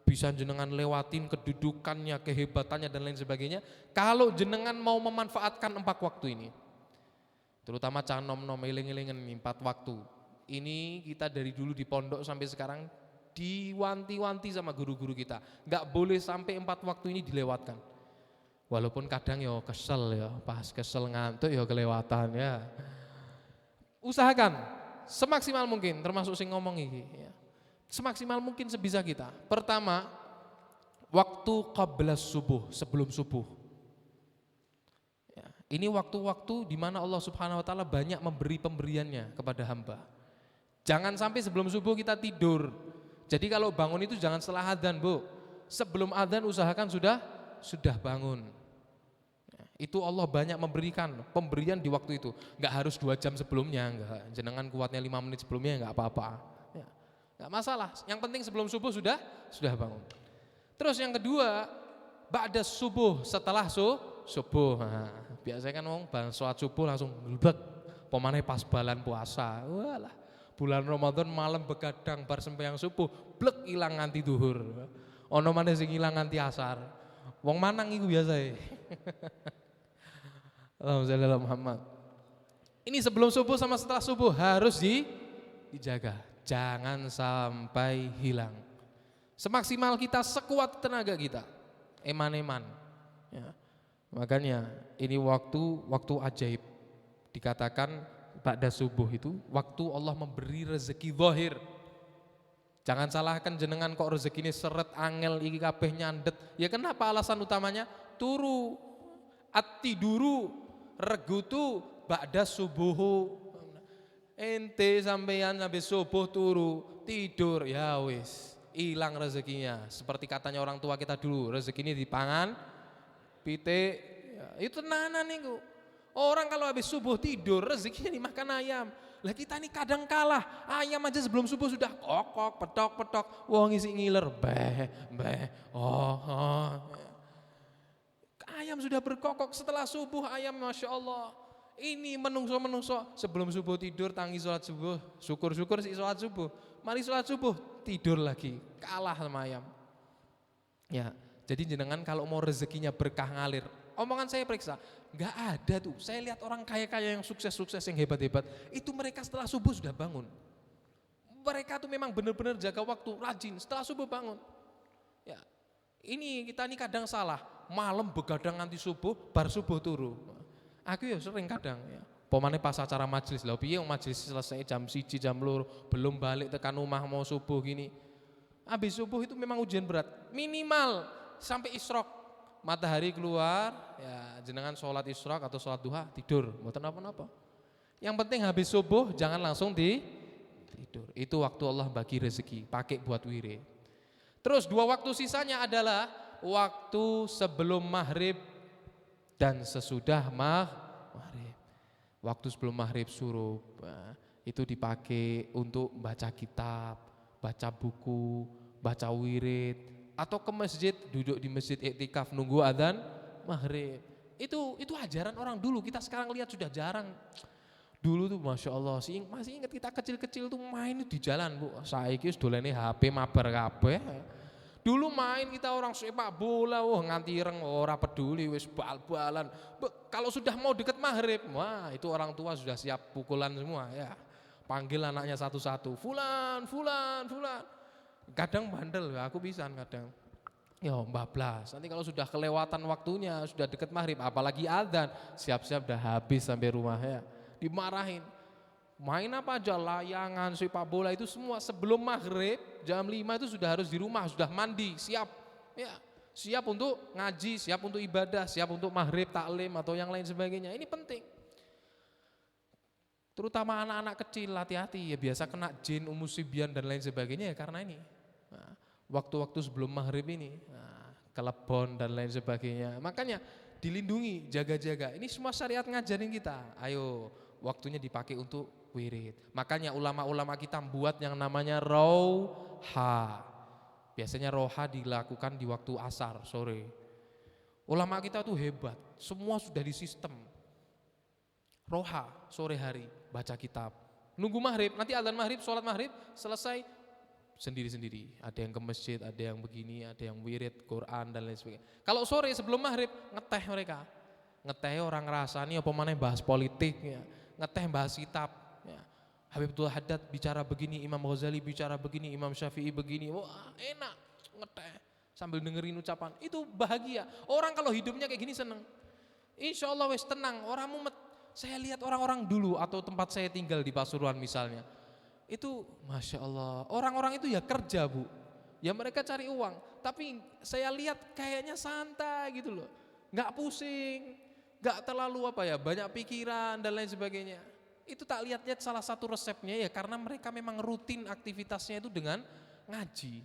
bisa jenengan lewatin kedudukannya, kehebatannya dan lain sebagainya. Kalau jenengan mau memanfaatkan 4 waktu ini, terutama canom-nom eling-elingen 4 waktu. Ini kita dari dulu di pondok sampai sekarang diwanti-wanti sama guru-guru kita. Nggak boleh sampai 4 waktu ini dilewatkan. Walaupun kadang ya kesel ya, pas kesel ngantuk ya kelewatan ya. Usahakan semaksimal mungkin, termasuk sing ngomong ini ya. Semaksimal mungkin sebisa kita. Pertama, waktu qabla subuh, sebelum subuh. Ya, ini waktu-waktu di mana Allah Subhanahu wa taala banyak memberi pemberiannya kepada hamba. Jangan sampai sebelum subuh kita tidur. Jadi kalau bangun itu jangan setelah adzan, Bu. Sebelum adzan usahakan sudah bangun. Ya, itu Allah banyak memberikan pemberian di waktu itu. Enggak harus 2 jam sebelumnya, enggak. Jenengan kuatnya 5 menit sebelumnya enggak apa-apa. Gak masalah, yang penting sebelum subuh sudah bangun. Terus yang kedua, ba'da subuh, setelah subuh. Nah, biasanya kan ngomong sholat subuh langsung glebek, pemane pas balan puasa. Walah, bulan Ramadan malam begadang bar sembahyang subuh, blek ilang nganti duhur. Ono maneh sing ilang nganti asar. Wong manang iku biasae. Allahumma Muhammad. Ini sebelum subuh sama setelah subuh harus dijaga. Jangan sampai hilang. Semaksimal kita, sekuat tenaga kita. Eman-eman. Ya. Makanya ini waktu ajaib. Dikatakan pada subuh itu waktu Allah memberi rezeki zahir. Jangan salahkan jenengan kok rezeki ini seret angel iki kabeh nyandet. Ya kenapa alasan utamanya? Turu at-tiduru regutu ba'da subuhu. Ente sampeyan sampai subuh turu tidur ya wis hilang rezekinya. Seperti katanya orang tua kita dulu, rezeki ini dipangan pitik ya, itu tenanan niku. Orang kalau habis subuh tidur rezekinya dimakan ayam. Lah kita ini kadang kalah, ayam aja sebelum subuh sudah kokok petok wong isi ngiler beh ayam sudah berkokok setelah subuh ayam, Masya Allah. Ini menungso sebelum subuh tidur tangi sholat subuh, syukur-syukur sih sholat subuh, mari sholat subuh tidur lagi, kalah sama ayam. Ya, jadi jenengan kalau mau rezekinya berkah ngalir, omongan saya periksa, nggak ada tuh. Saya lihat orang kaya-kaya yang sukses-sukses yang hebat-hebat, itu mereka setelah subuh sudah bangun. Mereka tuh memang benar-benar jaga waktu, rajin, setelah subuh bangun. Ya, ini kita ini kadang salah, malam begadang nanti subuh, bar subuh turu. Aku ya sering kadang ya. Pemane pas acara majelis, lho piye majelis selesai jam 1 jam 2 belum balik tekan rumah mau subuh gini. Habis subuh itu memang ujian berat. Minimal sampai isrok. matahari keluar, ya jenengan sholat isyraq atau sholat duha tidur, mboten napa-napa. Yang penting habis subuh jangan langsung tidur. Itu waktu Allah bagi rezeki, pakai buat wirid. Terus 2 waktu sisanya adalah waktu sebelum maghrib dan sesudah maghrib. Waktu sebelum maghrib suruh itu dipakai untuk baca kitab, baca buku, baca wirid, atau ke masjid, duduk di masjid iktikaf nunggu adzan maghrib. Itu ajaran orang dulu, kita sekarang lihat sudah jarang. Dulu tuh Masya Allah, masih ingat kita kecil-kecil tuh main di jalan Bu. Saiki wis dolene HP mabar kabeh. Dulu main kita orang sepak bola, nganti ireng ora peduli, wis bal-balan. Kalau sudah mau deket maghrib, wah itu orang tua sudah siap pukulan semua ya. Panggil anaknya satu-satu, fulan. Kadang bandel, aku bisa kadang. Ya bablas, nanti kalau sudah kelewatan waktunya, sudah deket maghrib, apalagi adzan, siap-siap udah habis sampai rumah ya. Dimarahin, main apa aja, layangan, sepak bola itu semua sebelum maghrib jam 5 itu sudah harus di rumah, sudah mandi, siap ya, siap untuk ngaji, siap untuk ibadah, siap untuk maghrib, taklim atau yang lain sebagainya. Ini penting, terutama anak-anak kecil, hati-hati ya, biasa kena jin, umusibian dan lain sebagainya ya karena ini waktu-waktu sebelum maghrib ini, kelebon dan lain sebagainya. Makanya dilindungi, jaga-jaga. Ini semua syariat ngajarin kita. Ayo, waktunya dipakai untuk wirid. Makanya ulama-ulama kita buat yang namanya roha. Biasanya roha dilakukan di waktu asar, sore. Ulama kita tuh hebat, semua sudah di sistem. Roha, sore hari, baca kitab. Nunggu maghrib, nanti adzan maghrib, sholat maghrib, selesai sendiri-sendiri. Ada yang ke masjid, ada yang begini, ada yang wirid, Quran dan lain sebagainya. Kalau sore sebelum maghrib, ngeteh mereka. Ngeteh orang rasani apa mana bahas politik ya. Ngeteh bahas kitab ya. Habib Abdul Haddad bicara begini, Imam Ghazali bicara begini, Imam Syafi'i begini. Wah enak, ngeteh sambil dengerin ucapan. Itu bahagia. Orang kalau hidupnya kayak gini seneng. Insya Allah wes tenang, orang mumet. Saya lihat orang-orang dulu atau tempat saya tinggal di Pasuruan misalnya. Itu Masya Allah, orang-orang itu ya kerja Bu, ya mereka cari uang, tapi saya lihat kayaknya santai gitu loh, gak pusing, gak terlalu banyak pikiran dan lain sebagainya. Itu tak lihat-lihat salah satu resepnya ya karena mereka memang rutin aktivitasnya itu dengan ngaji.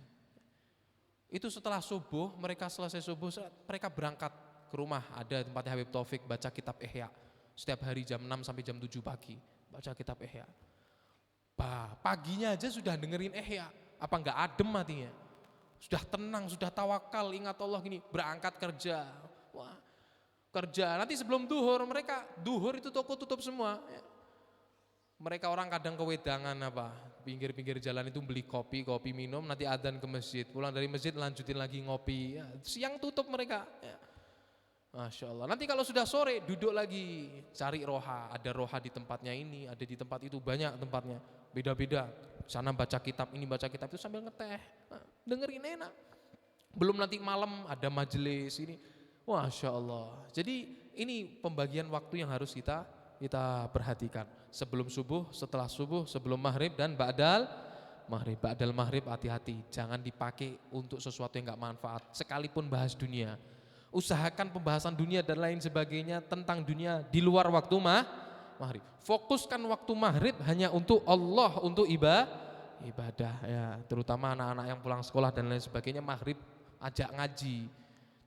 Itu setelah subuh, mereka selesai subuh, mereka berangkat ke rumah, ada tempatnya Habib Taufik baca kitab Ihya, setiap hari jam 6 sampai jam 7 pagi, baca kitab Ihya. Paginya aja sudah dengerin Ihya, apa enggak adem hatinya? Sudah tenang, sudah tawakal, ingat Allah gini, berangkat kerja. Wah, kerja. Nanti sebelum duhur itu toko tutup semua. Ya. Mereka orang kadang kewedangan pinggir-pinggir jalan itu beli kopi minum, nanti adzan ke masjid, pulang dari masjid lanjutin lagi ngopi. Ya. Siang tutup mereka. Ya. Masya Allah. Nanti kalau sudah sore duduk lagi cari roha. Ada roha di tempatnya ini, ada di tempat itu, banyak tempatnya, beda-beda. Sana baca kitab, ini baca kitab itu sambil ngeteh, dengerin enak. Belum nanti malam ada majelis ini. Masya Allah. Jadi ini pembagian waktu yang harus kita perhatikan. Sebelum subuh, setelah subuh, sebelum maghrib dan ba'dal maghrib. Ba'dal maghrib hati-hati, jangan dipakai untuk sesuatu yang gak manfaat. Sekalipun bahas dunia. Usahakan pembahasan dunia dan lain sebagainya tentang dunia di luar waktu maghrib. Fokuskan waktu maghrib hanya untuk Allah, untuk ibadah ya, terutama anak-anak yang pulang sekolah dan lain sebagainya. Maghrib ajak ngaji.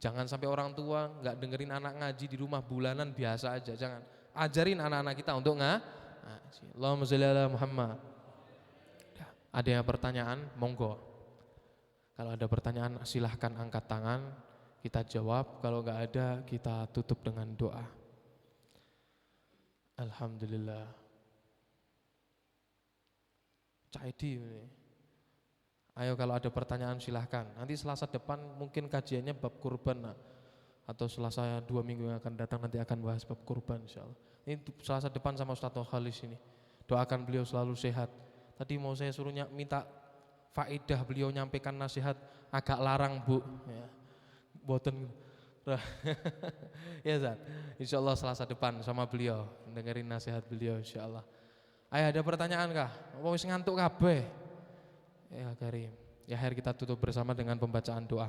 Jangan sampai orang tua nggak dengerin anak ngaji di rumah bulanan, biasa aja. Jangan, ajarin anak-anak kita untuk ngaji. Allahumma sholli ala Muhammad. Ada yang pertanyaan? Monggo. Kalau ada pertanyaan silahkan angkat tangan. Kita jawab, kalau enggak ada kita tutup dengan doa. Alhamdulillah. Cak Edi, ayo kalau ada pertanyaan silahkan. Nanti Selasa depan mungkin kajiannya bab kurban, atau Selasa 2 minggu yang akan datang nanti akan bahas bab kurban insyaallah. Ini Selasa depan sama Ustaz Khalis ini. Doakan beliau selalu sehat. Tadi mau saya suruh minta faedah, beliau nyampaikan nasihat agak larang Bu ya. Boten ya Zat, insyaallah Selasa depan sama beliau, dengerin nasihat beliau insyaallah. Ayo ada pertanyaan kah? Mau wis ngantuk kabeh? Ya Karim. Ya akhir kita tutup bersama dengan pembacaan doa.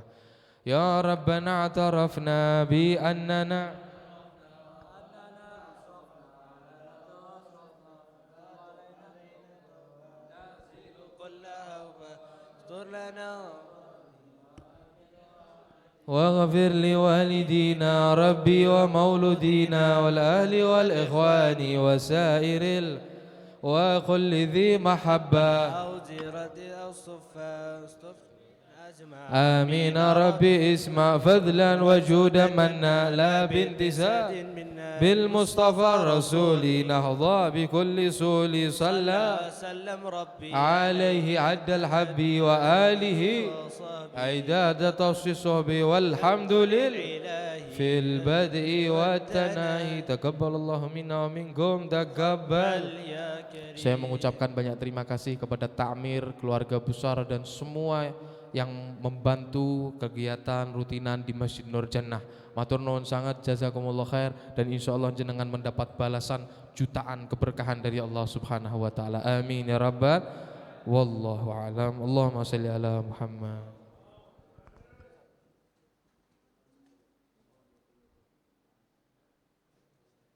يا ربنا اعترفنا بأننا واغفر لوالدينا ربي ومولودينا والأهل والإخوان وسائر وكل ذي محبة آمين ربي اسمع فضلا وجودا منا لا بانتساب بالمصطفى الرسول نهضى بكل سول صلى عليه عد الحب وآله عداد تصصه والحمد لله في البدء والتناهي تقبل الله منا ومنكم تقبل. Saya mengucapkan banyak terima kasih kepada Takmir, keluarga besar dan semua yang membantu kegiatan rutinan di Masjid Nur Jannah. Matur nuwun sangat, jazakumullah khair, dan insyaallah jenengan mendapat balasan jutaan keberkahan dari Allah Subhanahu wa taala. Amin ya rabbal wallahu alam. Allahumma shalli ala Muhammad.